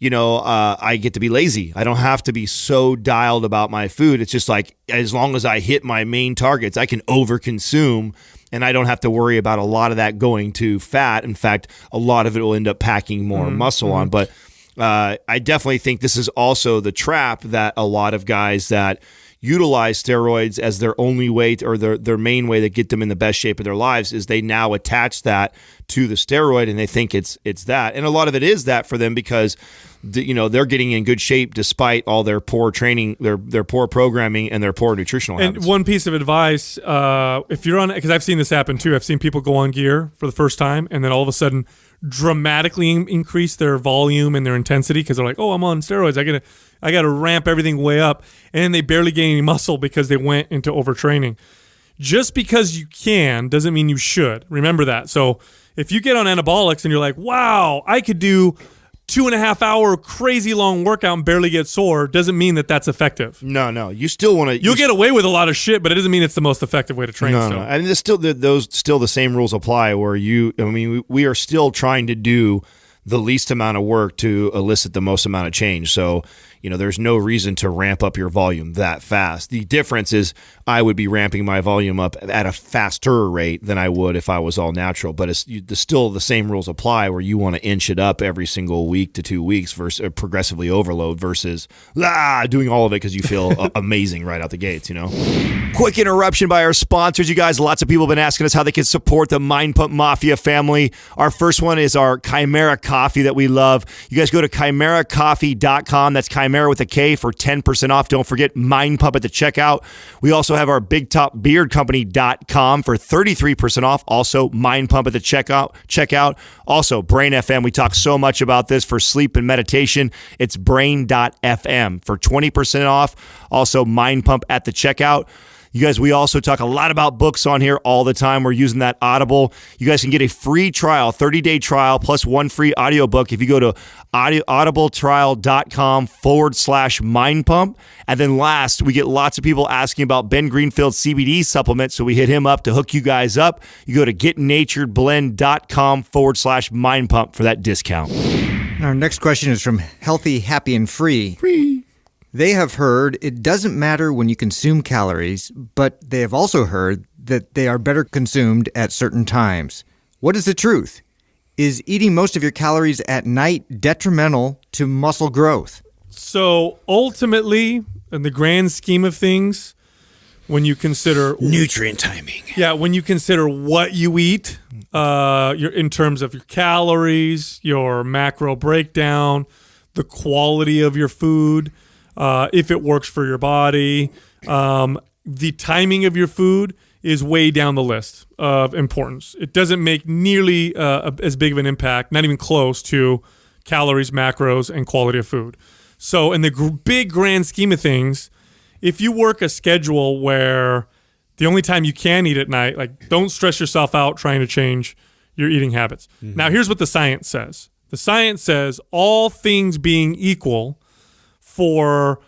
I get to be lazy. I don't have to be so dialed about my food. It's just like, as long as I hit my main targets, I can overconsume, and I don't have to worry about a lot of that going to fat. In fact, a lot of it will end up packing more muscle on. But I definitely think this is also the trap that a lot of guys that utilize steroids as their only way or their main way to get them in the best shape of their lives is they now attach that to the steroid, and they think it's that. And a lot of it is that for them because they're getting in good shape despite all their poor training, their poor programming, and their poor nutritional habits. And one piece of advice, if you're on, because I've seen this happen too. I've seen people go on gear for the first time and then all of a sudden dramatically increase their volume and their intensity because they're like, oh, I'm on steroids. I got to ramp everything way up. And then they barely gain any muscle because they went into overtraining. Just because you can doesn't mean you should. Remember that. So if you get on anabolics and you're like, wow, I could do 2.5 hour crazy long workout and barely get sore, doesn't mean that that's effective. No. You still want to. You'll get away with a lot of shit, but it doesn't mean it's the most effective way to train. No. And there's still the same rules apply. Where we are still trying to do the least amount of work to elicit the most amount of change. So, there's no reason to ramp up your volume that fast. The difference is I would be ramping my volume up at a faster rate than I would if I was all natural. But still the same rules apply where you want to inch it up every single week to 2 weeks versus progressively overload versus doing all of it because you feel amazing right out the gates, Quick interruption by our sponsors, you guys. Lots of people have been asking us how they can support the Mind Pump Mafia family. Our first one is our Chimera coffee that we love. You guys go to chimeracoffee.com. That's Chimera with a K for 10% off. Don't forget Mind Pump at the checkout. We also have our BigTopBeardCompany.com for 33% off. Also Mind Pump at the checkout. Also Brain FM. We talk so much about this for sleep and meditation. It's brain.fm for 20% off. Also Mind Pump at the checkout. You guys, we also talk a lot about books on here all the time. We're using that Audible. You guys can get a free trial, 30-day trial, plus one free audiobook if you go to audibletrial.com/mindpump. And then last, we get lots of people asking about Ben Greenfield's CBD supplement, so we hit him up to hook you guys up. You go to getnaturedblend.com/mindpump for that discount. Our next question is from Healthy, Happy, and Free. They have heard it doesn't matter when you consume calories, but they have also heard that they are better consumed at certain times. What is the truth? Is eating most of your calories at night detrimental to muscle growth? So ultimately, in the grand scheme of things, when you consider nutrient timing, when you consider what you eat, in terms of your calories, your macro breakdown, the quality of your food, if it works for your body, the timing of your food is way down the list of importance. It doesn't make nearly as big of an impact, not even close to calories, macros, and quality of food. So in the big grand scheme of things, if you work a schedule where the only time you can eat at night, like, don't stress yourself out trying to change your eating habits. Mm-hmm. Now, here's what the science says. The science says all things being equal, for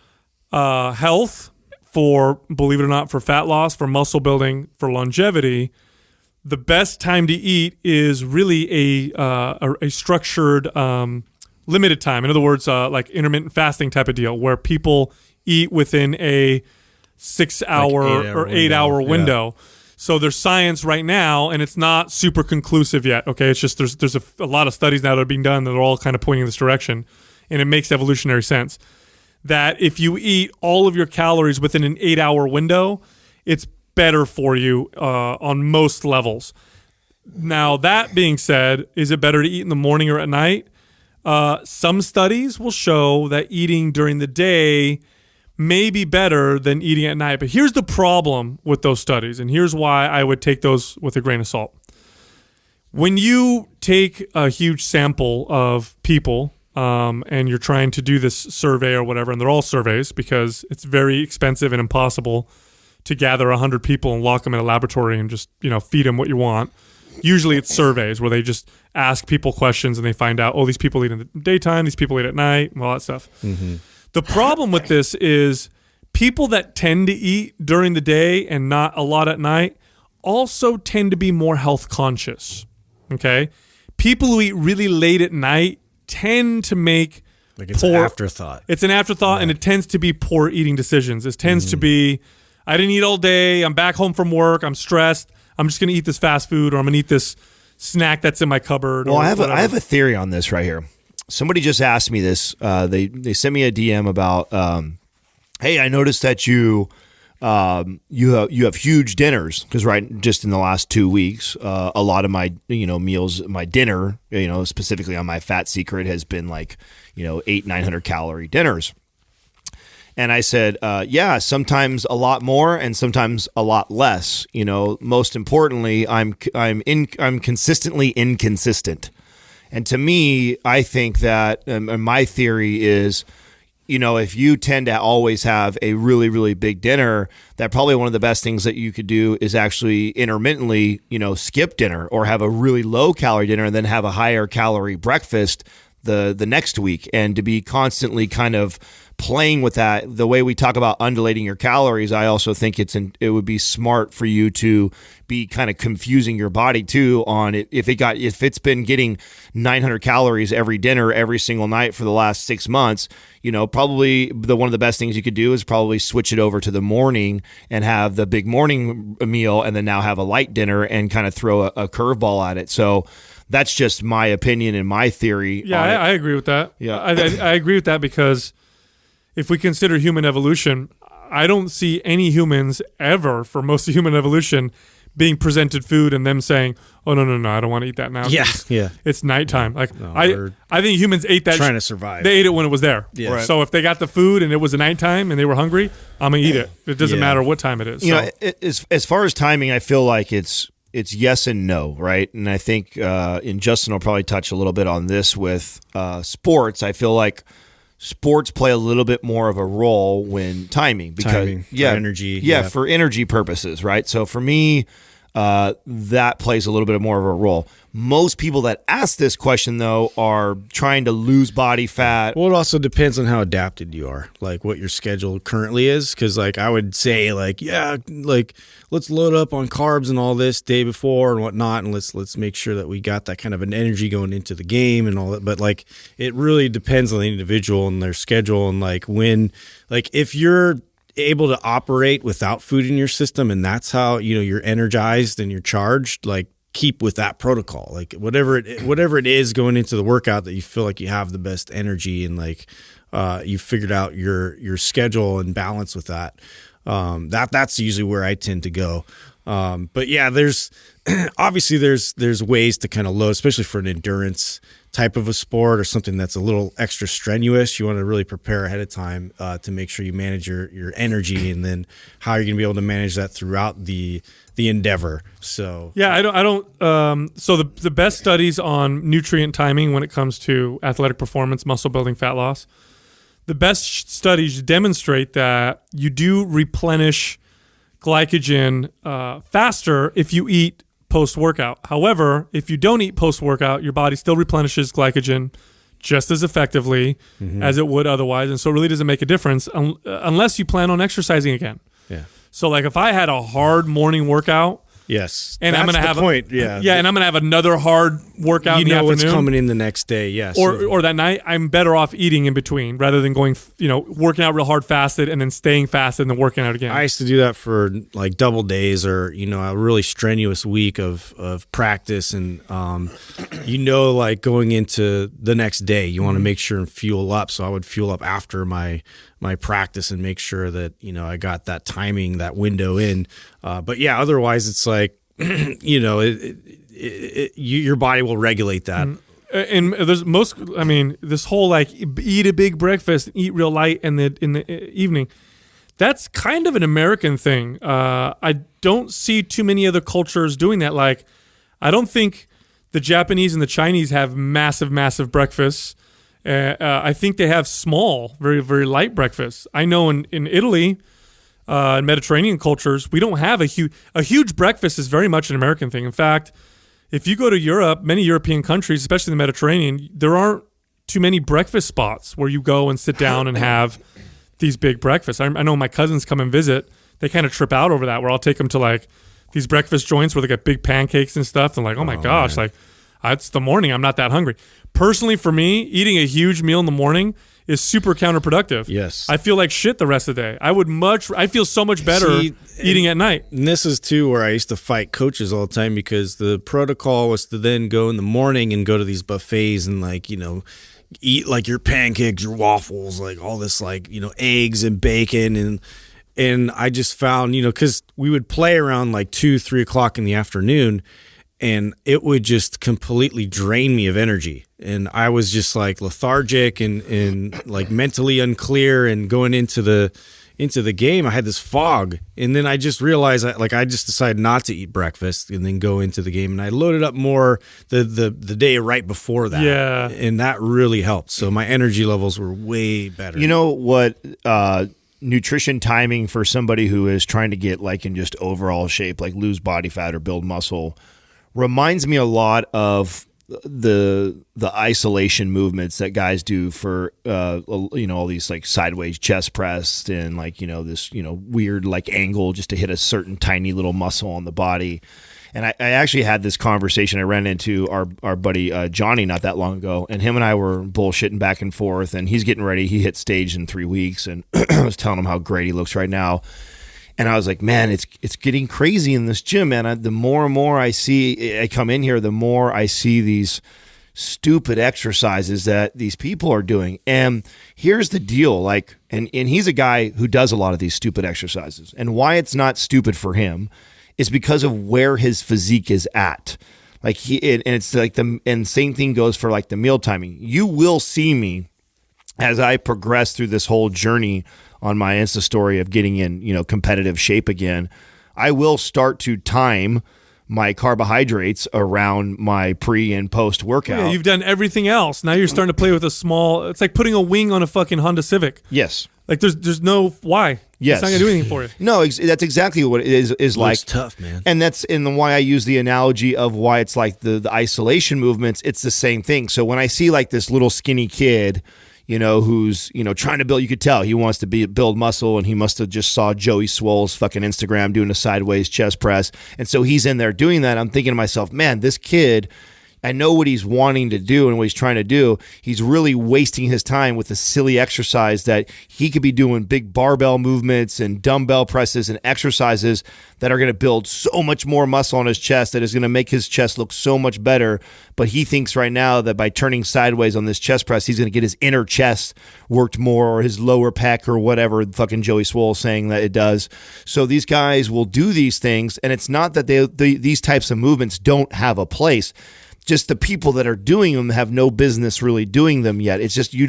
health, for, believe it or not, for fat loss, for muscle building, for longevity, the best time to eat is really a structured, limited time. In other words, like intermittent fasting type of deal, where people eat within a 6 hour like or 8 hour window. Yeah. So there's science right now, and it's not super conclusive yet. Okay, it's just there's a lot of studies now that are being done that are all kind of pointing in this direction, and it makes evolutionary sense that if you eat all of your calories within an 8 hour window, it's better for you on most levels. Now, that being said, is it better to eat in the morning or at night? Some studies will show that eating during the day may be better than eating at night. But here's the problem with those studies, and here's why I would take those with a grain of salt. When you take a huge sample of people and you're trying to do this survey or whatever, and they're all surveys because it's very expensive and impossible to gather 100 people and lock them in a laboratory and just, feed them what you want. Usually it's surveys where they just ask people questions and they find out, these people eat in the daytime, these people eat at night, and all that stuff. Mm-hmm. The problem with this is people that tend to eat during the day and not a lot at night also tend to be more health conscious, okay? People who eat really late at night tend to make it's an afterthought. It's an afterthought, and it tends to be poor eating decisions. It tends to be, I didn't eat all day, I'm back home from work, I'm stressed, I'm just going to eat this fast food, or I'm going to eat this snack that's in my cupboard. Well, I have a theory on this right here. Somebody just asked me this. They sent me a DM about, hey, I noticed that you have huge dinners because just in the last 2 weeks, a lot of my meals, my dinner, specifically on my Fat Secret has been like 800-900 calorie dinners. And I said, yeah, sometimes a lot more and sometimes a lot less. Most importantly, I'm consistently inconsistent. And to me, I think that my theory is, if you tend to always have a really, really big dinner, that probably one of the best things that you could do is actually intermittently, skip dinner or have a really low calorie dinner and then have a higher calorie breakfast the next week, and to be constantly kind of playing with that. The way we talk about undulating your calories, I also think it would be smart for you to be kind of confusing your body too on it. If it's been getting 900 calories every dinner every single night for the last 6 months, probably one of the best things you could do is probably switch it over to the morning and have the big morning meal, and then now have a light dinner and kind of throw a curveball at it. So that's just my opinion and my theory. Yeah, I agree with that. Yeah, I agree with that because if we consider human evolution, I don't see any humans ever, for most of human evolution, being presented food and them saying, "Oh no, I don't want to eat that now." Yeah. It's nighttime. I think humans ate that. Trying to survive. They ate it when it was there. Yeah. Right. So if they got the food and it was a nighttime and they were hungry, I'm gonna eat it. It doesn't matter what time it is. As far as timing, I feel like it's yes and no, right? And I think, and Justin will probably touch a little bit on this with sports. I feel like sports play a little bit more of a role when timing, because for energy. Yeah, for energy purposes, right? So for me, that plays a little bit more of a role. Most people that ask this question, though, are trying to lose body fat. Well, it also depends on how adapted you are, like what your schedule currently is. Because, I would say, let's load up on carbs and all this day before and whatnot, and let's make sure that we got that kind of an energy going into the game and all that. But it really depends on the individual and their schedule, and when, if you're able to operate without food in your system, and that's how you're energized and you're charged, keep with that protocol, whatever it is going into the workout that you feel like you have the best energy, and you figured out your schedule and balance with that. That's usually where I tend to go. But yeah, there's obviously there's ways to kind of load, especially for an endurance type of a sport or something that's a little extra strenuous. You want to really prepare ahead of time to make sure you manage your energy, and then how you're going to be able to manage that throughout the endeavor. So yeah, I don't. So the best studies on nutrient timing when it comes to athletic performance, muscle building, fat loss, the best studies demonstrate that you do replenish glycogen faster if you eat post-workout. However, if you don't eat post-workout, your body still replenishes glycogen just as effectively as it would otherwise. And so it really doesn't make a difference unless you plan on exercising again. Yeah. So like if I had a hard morning workout, yes, and I'm gonna have point. and I'm gonna have another hard workout. You in the know what's afternoon, coming in the next day. Yes, or that night. I'm better off eating in between rather than going, working out real hard fasted and then staying fasted and then working out again. I used to do that for like double days or a really strenuous week of practice, and like going into the next day, you want to make sure and fuel up. So I would fuel up after my practice and make sure that I got that timing, that window in. But yeah, otherwise it's like your body will regulate that. And there's this whole like eat a big breakfast, eat real light in the evening. That's kind of an American thing. I don't see too many other cultures doing that. Like, I don't think the Japanese and the Chinese have massive breakfasts. I think they have small, very, very light breakfasts. I know in Italy, in Mediterranean cultures, we don't have a huge breakfast is very much an American thing. In fact, if you go to Europe, many European countries, especially the Mediterranean, there aren't too many breakfast spots where you go and sit down and have these big breakfasts. I know my cousins come and visit. They kind of trip out over that, where I'll take them to like these breakfast joints where they got big pancakes and stuff. They're like, oh my gosh, man. Like it's the morning. I'm not that hungry. Personally, for me, eating a huge meal in the morning is super counterproductive. Yes. I feel like shit the rest of the day. I feel so much better eating at night. And this is too where I used to fight coaches all the time, because the protocol was to then go in the morning and go to these buffets and eat like your pancakes, your waffles, like all this eggs and bacon. And I just found, because we would play around like 2-3 o'clock in the afternoon, and it would just completely drain me of energy. And I was just like lethargic and like mentally unclear, and going into the game, I had this fog. And then I just realized I just decided not to eat breakfast and then go into the game. And I loaded up more the day right before that. Yeah. And that really helped. So my energy levels were way better. You know what, nutrition timing for somebody who is trying to get like in just overall shape, like lose body fat or build muscle, reminds me a lot of the isolation movements that guys do for all these like sideways chest press and like this weird like angle just to hit a certain tiny little muscle on the body. And I actually had this conversation. I ran into our buddy Johnny not that long ago, and him and I were bullshitting back and forth, and he's getting ready. He hit stage in 3 weeks, and I was telling him how great he looks right now. And I was like, man, it's getting crazy in this gym, man. The more and more I come in here, the more I see these stupid exercises that these people are doing. And here's the deal, like, and he's a guy who does a lot of these stupid exercises. And why it's not stupid for him is because of where his physique is at. Like it's like and same thing goes for like the meal timing. You will see me as I progress through this whole journey on my Insta story of getting in, competitive shape again. I will start to time my carbohydrates around my pre and post workout. Yeah, you've done everything else. Now you're starting to play with it's like putting a wing on a fucking Honda Civic. Yes. Like there's no why. Yes. It's not gonna do anything for you. No, that's exactly what it is like. It's tough, man. And that's why I use the analogy of why it's like the isolation movements. It's the same thing. So when I see like this little skinny kid, who's, trying to build, you could tell he wants to build muscle, and he must have just saw Joey Swole's fucking Instagram doing a sideways chest press. And so he's in there doing that. I'm thinking to myself, man, this kid, I know what he's wanting to do and what he's trying to do. He's really wasting his time with a silly exercise that he could be doing big barbell movements and dumbbell presses and exercises that are going to build so much more muscle on his chest that is going to make his chest look so much better. But he thinks right now that by turning sideways on this chest press, he's going to get his inner chest worked more, or his lower pec, or whatever fucking Joey Swole is saying that it does. So these guys will do these things, and it's not that these types of movements don't have a place. Just the people that are doing them have no business really doing them yet. It's just you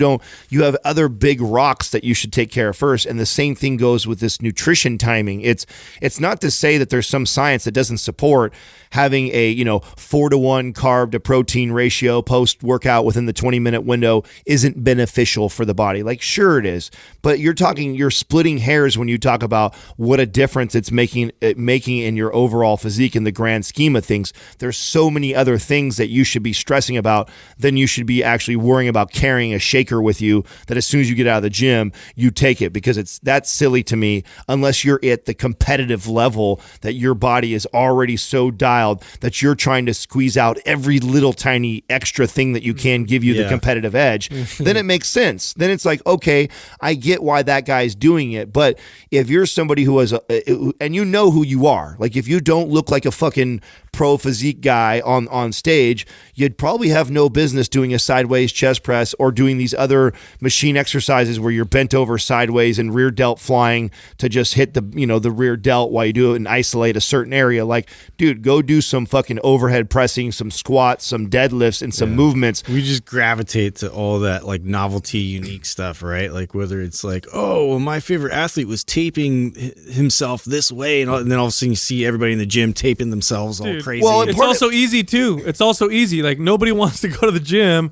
have other big rocks that you should take care of first. And the same thing goes with this nutrition timing. It's not to say that there's some science that doesn't support having a 4-to-1 carb to protein ratio post workout within the 20-minute window isn't beneficial for the body. Like, sure it is, but you're splitting hairs when you talk about what a difference it's making in your overall physique in the grand scheme of things. There's so many other things that that you should be stressing about than you should be actually worrying about carrying a shaker with you that as soon as you get out of the gym, you take it, because that's silly to me unless you're at the competitive level that your body is already so dialed that you're trying to squeeze out every little tiny extra thing that you can give you the competitive edge. Then it makes sense. Then it's like, okay, I get why that guy's doing it. But if you're somebody who has and you know who you are, like if you don't look like a fucking pro physique guy on stage, you'd probably have no business doing a sideways chest press or doing these other machine exercises where you're bent over sideways and rear delt flying to just hit the rear delt while you do it and isolate a certain area. Like, dude, go do some fucking overhead pressing, some squats, some deadlifts, and some movements. We just gravitate to all that like novelty, unique stuff, right? Like whether it's like, oh, well, my favorite athlete was taping himself this way, and then all of a sudden you see everybody in the gym taping themselves all crazy. Well, it's also easy too. It's also easy. Like nobody wants to go to the gym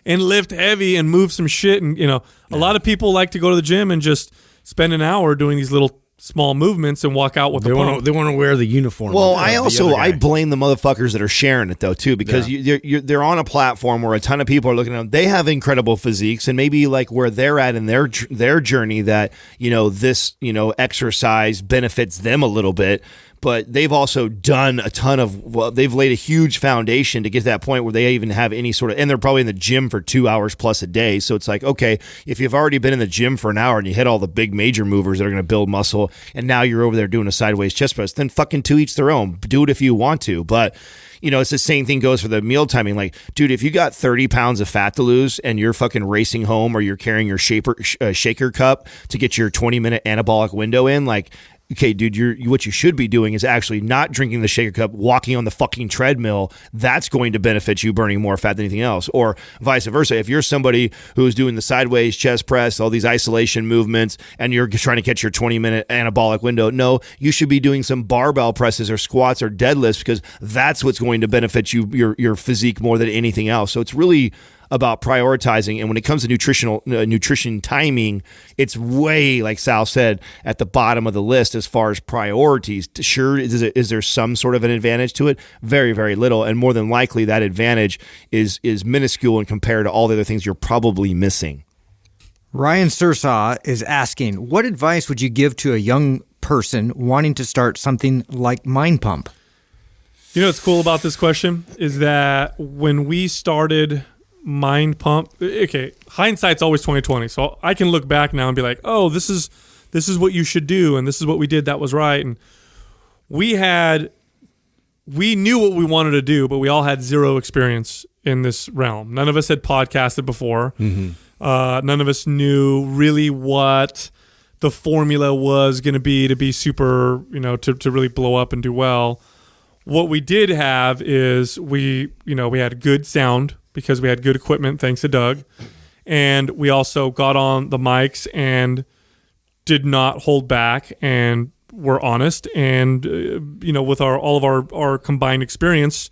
and lift heavy and move some shit. And a lot of people like to go to the gym and just spend an hour doing these little small movements and walk out with they want to wear the uniform. Well, I blame the motherfuckers that are sharing it though too, because they're on a platform where a ton of people are looking at them. They have incredible physiques, and maybe like where they're at in their journey that this exercise benefits them a little bit. But they've also done a ton of, they've laid a huge foundation to get to that point where they even have any sort of, and they're probably in the gym for 2 hours plus a day. So it's like, okay, if you've already been in the gym for an hour and you hit all the big major movers that are going to build muscle, and now you're over there doing a sideways chest press, then fucking to each their own. Do it if you want to. But it's the same thing goes for the meal timing. Like, dude, if you got 30 pounds of fat to lose and you're fucking racing home, or you're carrying your shaker cup to get your 20-minute anabolic window in, like, okay, dude, what you should be doing is actually not drinking the shaker cup, walking on the fucking treadmill. That's going to benefit you, burning more fat than anything else. Or vice versa. If you're somebody who's doing the sideways chest press, all these isolation movements, and you're trying to catch your 20-minute anabolic window, no, you should be doing some barbell presses or squats or deadlifts, because that's what's going to benefit you, your physique, more than anything else. So it's really about prioritizing. And when it comes to nutrition timing, it's way, like Sal said, at the bottom of the list as far as priorities. Sure, is there some sort of an advantage to it? Very, very little. And more than likely, that advantage is minuscule and compared to all the other things you're probably missing. Ryan Sursaw is asking, what advice would you give to a young person wanting to start something like Mind Pump? What's cool about this question is that when we started Mind Pump, okay, hindsight's always 20/20. So I can look back now and be like, oh, this is what you should do, and this is what we did that was right. And we knew what we wanted to do, but we all had zero experience in this realm. None of us had podcasted before. Mm-hmm. None of us knew really what the formula was going to be super, to really blow up and do well. What we did have is we had good sound, because we had good equipment, thanks to Doug. And we also got on the mics and did not hold back and were honest. And, with all of our combined experience,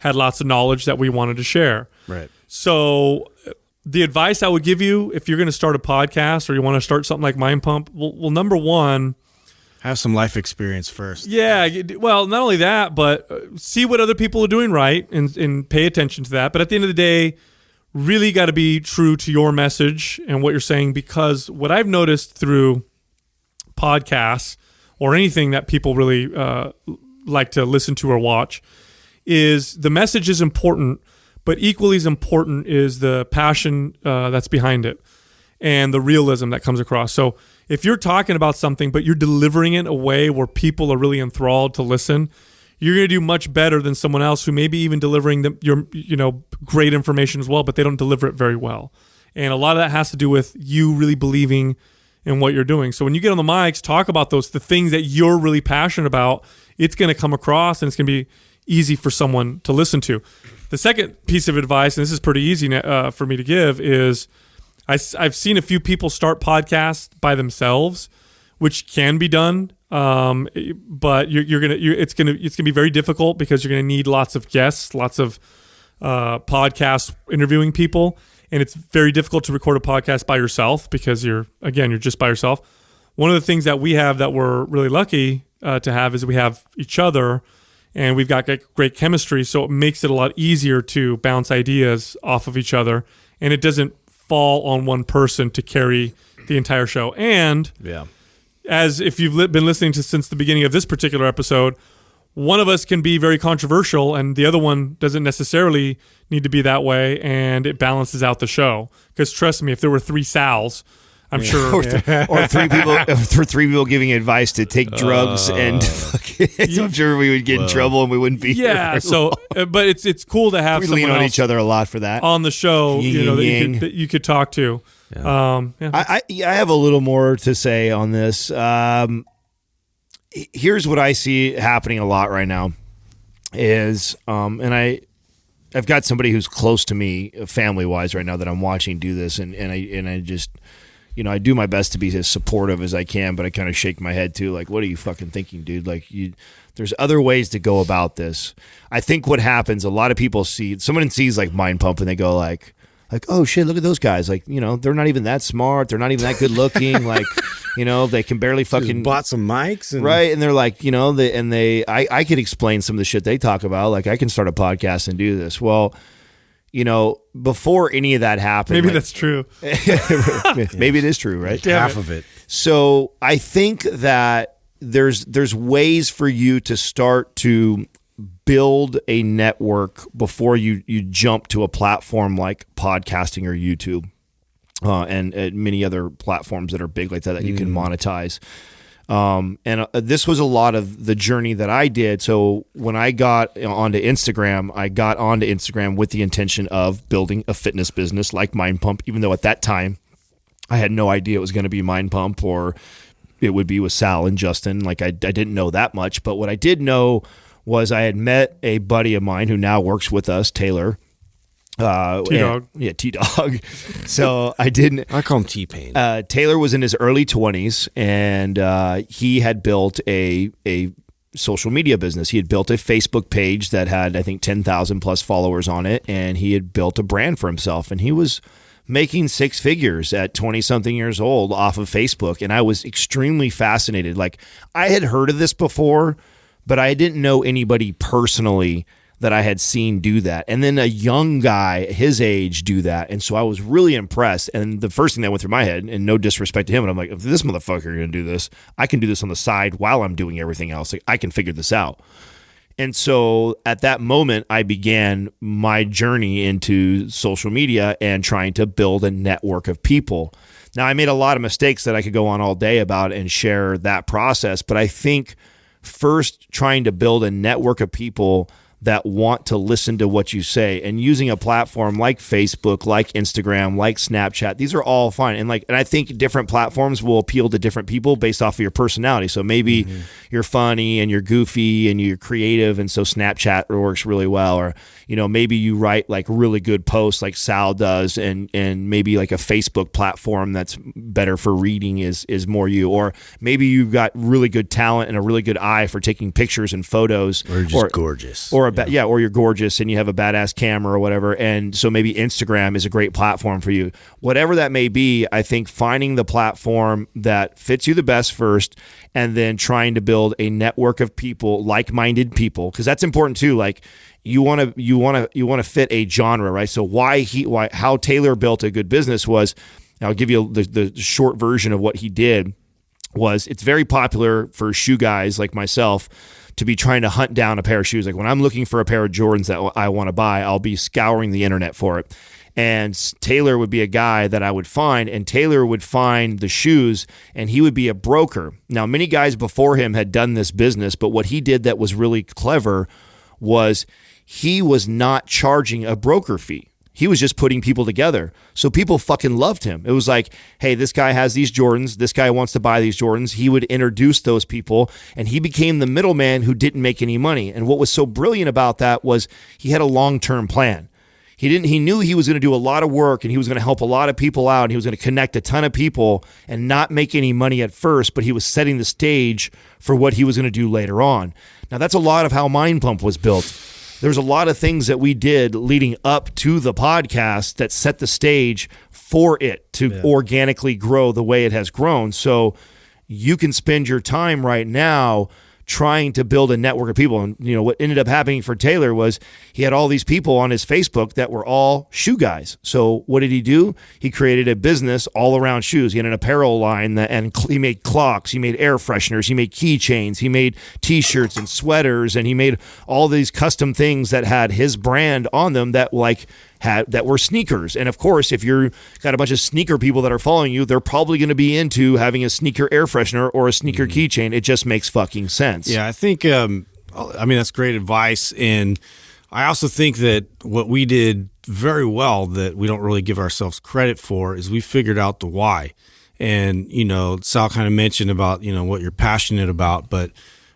had lots of knowledge that we wanted to share. Right. So the advice I would give you, if you're going to start a podcast or you want to start something like Mind Pump, well, number one, have some life experience first. Yeah, well, not only that, but see what other people are doing right and pay attention to that. But at the end of the day, really got to be true to your message and what you're saying, because what I've noticed through podcasts or anything that people really like to listen to or watch is the message is important, but equally as important is the passion that's behind it and the realism that comes across. So if you're talking about something, but you're delivering it in a way where people are really enthralled to listen, you're going to do much better than someone else who may be even delivering your great information as well, but they don't deliver it very well. And a lot of that has to do with you really believing in what you're doing. So when you get on the mics, talk about the things that you're really passionate about. It's going to come across, and it's going to be easy for someone to listen to. The second piece of advice, and this is pretty easy for me to give, is I've seen a few people start podcasts by themselves, which can be done, but it's gonna be very difficult, because you're gonna need lots of guests, lots of podcasts interviewing people, and it's very difficult to record a podcast by yourself because you're just by yourself. One of the things that we have that we're really lucky to have is we have each other, and we've got great chemistry, so it makes it a lot easier to bounce ideas off of each other, and it doesn't fall on one person to carry the entire show. And as if you've been listening to since the beginning of this particular episode, one of us can be very controversial and the other one doesn't necessarily need to be that way, and it balances out the show. Because trust me, if there were 3 Sals, I'm sure. or 3 people, for 3 people giving advice to take drugs, and I'm sure we would get in trouble and we wouldn't be. Yeah. So, but it's cool to have we someone lean on else each other a lot for that on the show. That you could talk to. I have a little more to say on this. Here's what I see happening a lot right now is, and I've got somebody who's close to me family wise right now that I'm watching do this, and I just, I do my best to be as supportive as I can, but I kind of shake my head too, like, what are you fucking thinking, dude? Like, there's other ways to go about this. I think what happens, a lot of people someone sees like Mind Pump and they go like, oh shit, look at those guys. Like, they're not even that smart. They're not even that good looking. Like, they can barely fucking just bought some mics. Right. And they're like, I could explain some of the shit they talk about. Like, I can start a podcast and do this. Well, before any of that happened. Maybe that's true. Maybe it is true, right? Half of it. So I think that there's ways for you to start to build a network before you jump to a platform like podcasting or YouTube, and many other platforms that are big like that you can monetize. This was a lot of the journey that I did. So when I got onto Instagram, with the intention of building a fitness business like Mind Pump, even though at that time I had no idea it was going to be Mind Pump or it would be with Sal and Justin. Like, I didn't know that much, but what I did know was I had met a buddy of mine who now works with us, Taylor. T-Dog. Yeah, T-Dog. So I call him T-Pain. Taylor was in his early 20s, and he had built a social media business. He had built a Facebook page that had, I think, 10,000 plus followers on it, and he had built a brand for himself. And he was making 6 figures at 20-something years old off of Facebook, and I was extremely fascinated. Like, I had heard of this before, but I didn't know anybody personally that I had seen do that. And then a young guy his age do that. And so I was really impressed. And the first thing that went through my head, and no disrespect to him, and I'm like, if this motherfucker going to do this, I can do this on the side while I'm doing everything else. Like, I can figure this out. And so at that moment, I began my journey into social media and trying to build a network of people. Now, I made a lot of mistakes that I could go on all day about and share that process. But I think first trying to build a network of people that want to listen to what you say, and using a platform like Facebook, like Instagram, like Snapchat, these are all fine. And I think different platforms will appeal to different people based off of your personality. So maybe you're funny and you're goofy and you're creative, and so Snapchat works really well. Or, maybe you write like really good posts like Sal does, and maybe like a Facebook platform that's better for reading is more you. Or maybe you've got really good talent and a really good eye for taking pictures and photos. Or just gorgeous. Or or you're gorgeous and you have a badass camera or whatever, and so maybe Instagram is a great platform for you. Whatever that may be, I think finding the platform that fits you the best first, and then trying to build a network of people, like-minded people, because that's important too. Like, you want to fit a genre, right? So how Taylor built a good business was, I'll give you the short version of what he did. Was it's very popular for shoe guys like myself to be trying to hunt down a pair of shoes. Like, when I'm looking for a pair of Jordans that I want to buy, I'll be scouring the internet for it. And Taylor would be a guy that I would find, and Taylor would find the shoes, and he would be a broker. Now, many guys before him had done this business, but what he did that was really clever was he was not charging a broker fee. He was just putting people together. So people fucking loved him. It was like, hey, this guy has these Jordans. This guy wants to buy these Jordans. He would introduce those people, and he became the middleman who didn't make any money. And what was so brilliant about that was he had a long-term plan. He knew he was going to do a lot of work, and he was going to help a lot of people out, and he was going to connect a ton of people and not make any money at first, but he was setting the stage for what he was going to do later on. Now, that's a lot of how Mind Pump was built. There's a lot of things that we did leading up to the podcast that set the stage for it to organically grow the way it has grown. So you can spend your time right now trying to build a network of people. And, what ended up happening for Taylor was he had all these people on his Facebook that were all shoe guys. So what did he do? He created a business all around shoes. He had an apparel line and he made clocks, he made air fresheners, he made keychains, he made t-shirts and sweaters, and he made all these custom things that had his brand on them that that were sneakers. And of course, if you're got a bunch of sneaker people that are following you, they're probably going to be into having a sneaker air freshener or a sneaker keychain. It just makes fucking sense. Yeah, I think, that's great advice. And I also think that what we did very well that we don't really give ourselves credit for is we figured out the why. And, Sal kind of mentioned about, what you're passionate about, but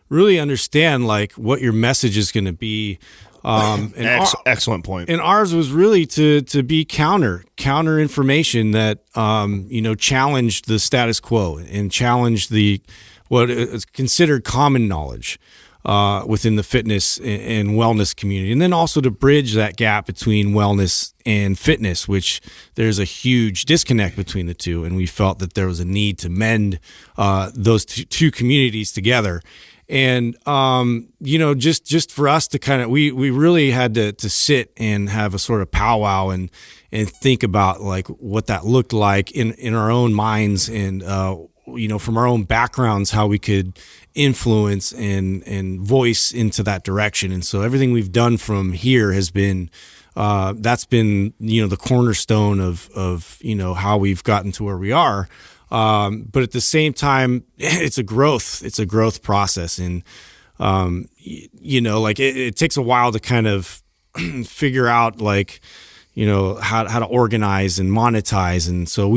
really understand like what your message is going to be. Excellent point. And ours was really to be counter information that challenged the status quo and challenged what is considered common knowledge within the fitness and wellness community, and then also to bridge that gap between wellness and fitness, which there's a huge disconnect between the two, and we felt that there was a need to mend those two communities together. And, just for us to kind of, we really had to sit and have a sort of powwow and think about like what that looked like in our own minds and, from our own backgrounds, how we could influence and voice into that direction. And so everything we've done from here has been, that's been, the cornerstone of how we've gotten to where we are. But at the same time, it's a growth process. And, it takes a while to kind of figure out like, how to organize and monetize. And so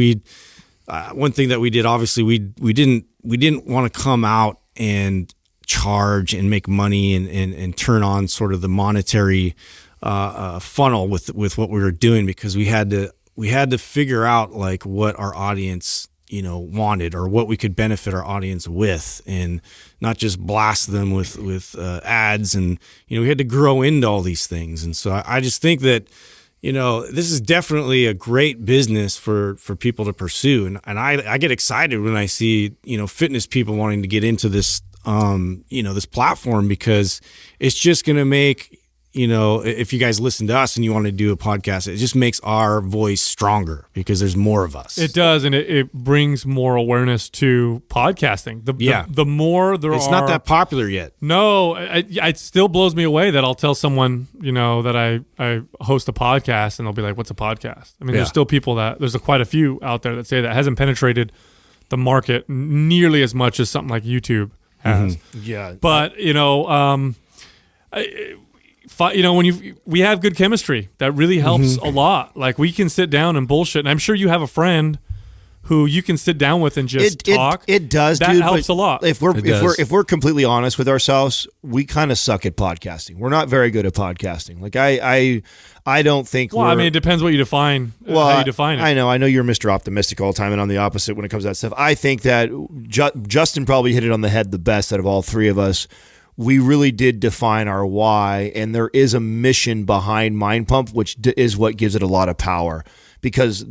one thing that we did, obviously we didn't want to come out and charge and make money and turn on sort of the monetary, funnel with what we were doing, because we had to figure out like what our audience wanted or what we could benefit our audience with, and not just blast them with ads. And, we had to grow into all these things. And so I just think that, this is definitely a great business for people to pursue. And I get excited when I see, fitness people wanting to get into this, this platform, because it's just going to make, if you guys listen to us and you want to do a podcast, it just makes our voice stronger because there's more of us. It does, and it brings more awareness to podcasting. The more there it's not that popular yet. No, it still blows me away that I'll tell someone, that I host a podcast, and they'll be like, "What's a podcast?" I mean, there's still people there's quite a few out there that say that. It hasn't penetrated the market nearly as much as something like YouTube has. Mm-hmm. Yeah, but when we have good chemistry, that really helps a lot. Like, we can sit down and bullshit, and I'm sure you have a friend who you can sit down with and just talk. It does. That helps a lot. If we're completely honest with ourselves, we kind of suck at podcasting. We're not very good at podcasting. Like I don't think. Well, I mean, it depends what you define. How you define it. I know you're Mr. Optimistic all the time, and I'm the opposite when it comes to that stuff. I think that Justin probably hit it on the head the best out of all three of us. We really did define our why, and there is a mission behind Mind Pump, which is what gives it a lot of power. Because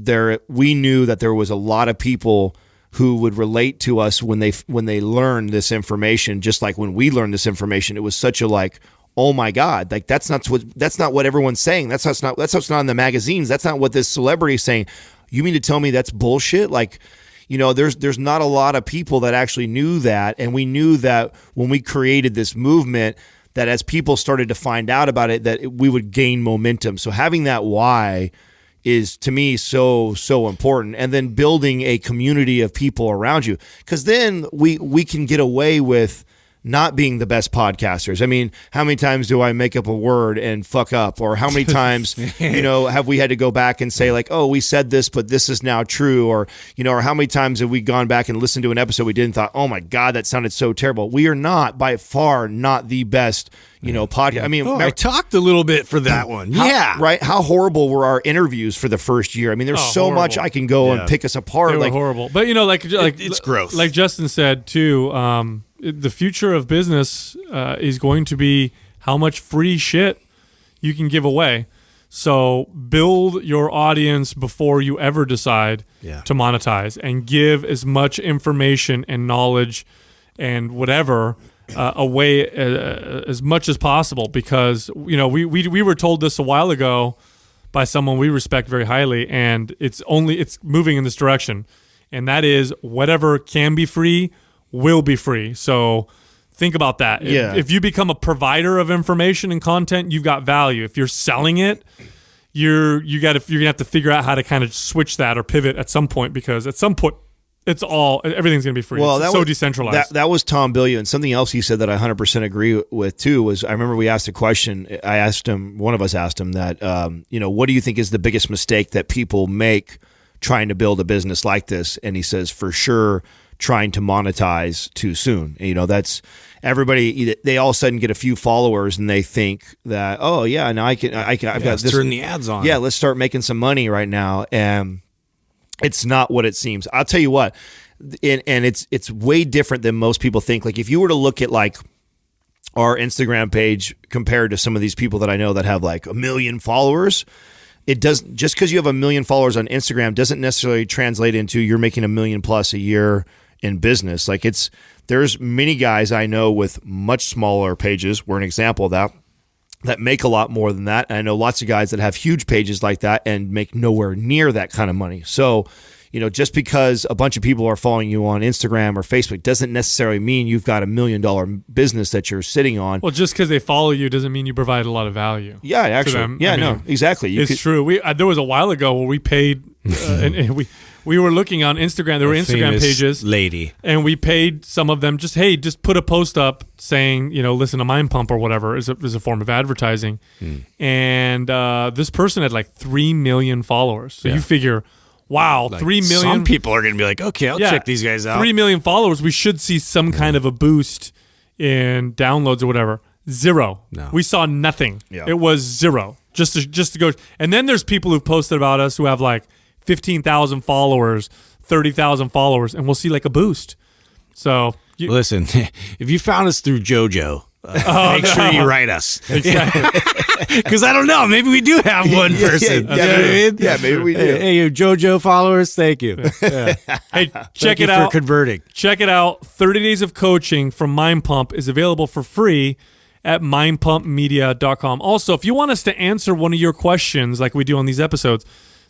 we knew that there was a lot of people who would relate to us when they learned this information. Just like when we learned this information, it was such a like, oh my God, like that's not what everyone's saying. That's what's not in the magazines. That's not what this celebrity is saying. You mean to tell me that's bullshit? Like, there's not a lot of people that actually knew that, and we knew that when we created this movement, that as people started to find out about it, that we would gain momentum. So having that why is, to me, so important. And then building a community of people around you, because then we can get away with not being the best podcasters. I mean, how many times do I make up a word and fuck up? Or how many times, have we had to go back and say like, oh, we said this, but this is now true? Or, or how many times have we gone back and listened to an episode we did and thought, oh my God, that sounded so terrible. We are not, by far, not the best, podcast. I mean, I talked a little bit for that one. Right. How horrible were our interviews for the first year? I mean, there's so horrible. much I can go and pick us apart. They were horrible. But, it's growth. Like Justin said too, the future of business is going to be how much free shit you can give away. So build your audience before you ever decide to monetize, and give as much information and knowledge and whatever away as much as possible, because we were told this a while ago by someone we respect very highly, and it's moving in this direction, and that is whatever can be free will be free. So think about that. Yeah. If you become a provider of information and content, you've got value. If you're selling it, you're gonna have to figure out how to kind of switch that or pivot at some point, because at some point everything's gonna be free. Well, it's so decentralized. That was Tom Billion. And something else he said that I 100% agree with too was, I remember we asked a question. One of us asked him that, what do you think is the biggest mistake that people make trying to build a business like this? And he says, for sure, trying to monetize too soon. That's everybody. They all of a sudden get a few followers and they think that, oh yeah, now I've got this. Turn the ads on. Yeah, let's start making some money right now. And it's not what it seems. I'll tell you what, and it's way different than most people think. Like if you were to look at like our Instagram page compared to some of these people that I know that have like 1 million followers, it doesn't, just because you have 1 million followers on Instagram doesn't necessarily translate into you're making $1 million plus a year in business. Like there's many guys I know with much smaller pages. We're an example of that make a lot more than that. And I know lots of guys that have huge pages like that and make nowhere near that kind of money. So, just because a bunch of people are following you on Instagram or Facebook doesn't necessarily mean you've got $1 million business that you're sitting on. Well, just because they follow you doesn't mean you provide a lot of value. Yeah, actually. To them. Yeah, no, exactly. It's true. There was a while ago where we paid, and we were looking on Instagram. There were Instagram pages, lady, and we paid some of them just put a post up saying, listen to Mind Pump or whatever is a form of advertising. And this person had like 3 million followers. So you figure, wow, like 3 million. Some people are going to be like, okay, I'll check these guys out. 3 million followers. We should see some kind of a boost in downloads or whatever. Zero. No. We saw nothing. Yeah. It was zero. Just to go. And then there's people who've posted about us who have like 15,000 followers, 30,000 followers, and we'll see like a boost. So listen, if you found us through JoJo, make sure you write us. Exactly. Because I don't know, maybe we do have one person. Yeah, You know what I mean? yeah, maybe we do. Hey, you JoJo followers, thank you. Yeah. Hey, Thank check you it out. for converting. Check it out. 30 days of coaching from Mind Pump is available for free at mindpumpmedia.com. Also, if you want us to answer one of your questions like we do on these episodes,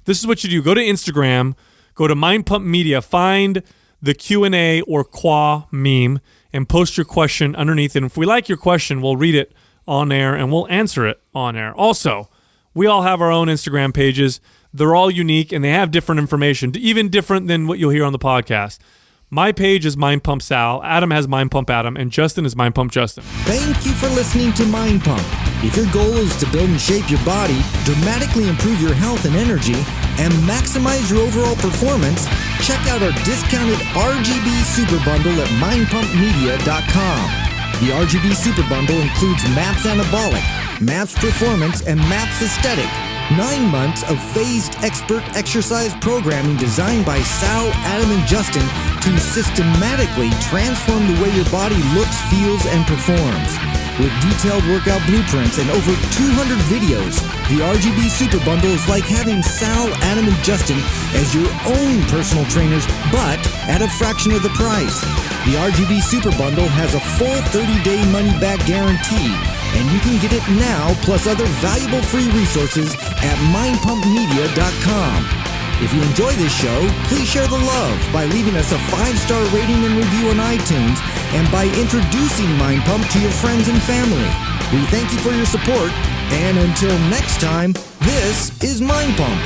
this is what you do. Go to Instagram, go to Mind Pump Media, find the Q&A or Qua meme, and post your question underneath it. And if we like your question, we'll read it on air and we'll answer it on air. Also, we all have our own Instagram pages. They're all unique and they have different information, even different than what you'll hear on the podcast. My page is Mind Pump Sal, Adam has Mind Pump Adam, and Justin is Mind Pump Justin. Thank you for listening to Mind Pump. If your goal is to build and shape your body, dramatically improve your health and energy, and maximize your overall performance, check out our discounted RGB Super Bundle at mindpumpmedia.com. The RGB Super Bundle includes MAPS Anabolic, MAPS Performance, and MAPS Aesthetic. 9 months of phased expert exercise programming designed by Sal, Adam, and Justin to systematically transform the way your body looks, feels, and performs. With detailed workout blueprints and over 200 videos, the RGB Super Bundle is like having Sal, Adam, and Justin as your own personal trainers, but at a fraction of the price. The RGB Super Bundle has a full 30-day money-back guarantee, and you can get it now plus other valuable free resources at mindpumpmedia.com. If you enjoy this show, please share the love by leaving us a 5-star rating and review on iTunes and by introducing Mind Pump to your friends and family. We thank you for your support, and until next time, this is Mind Pump.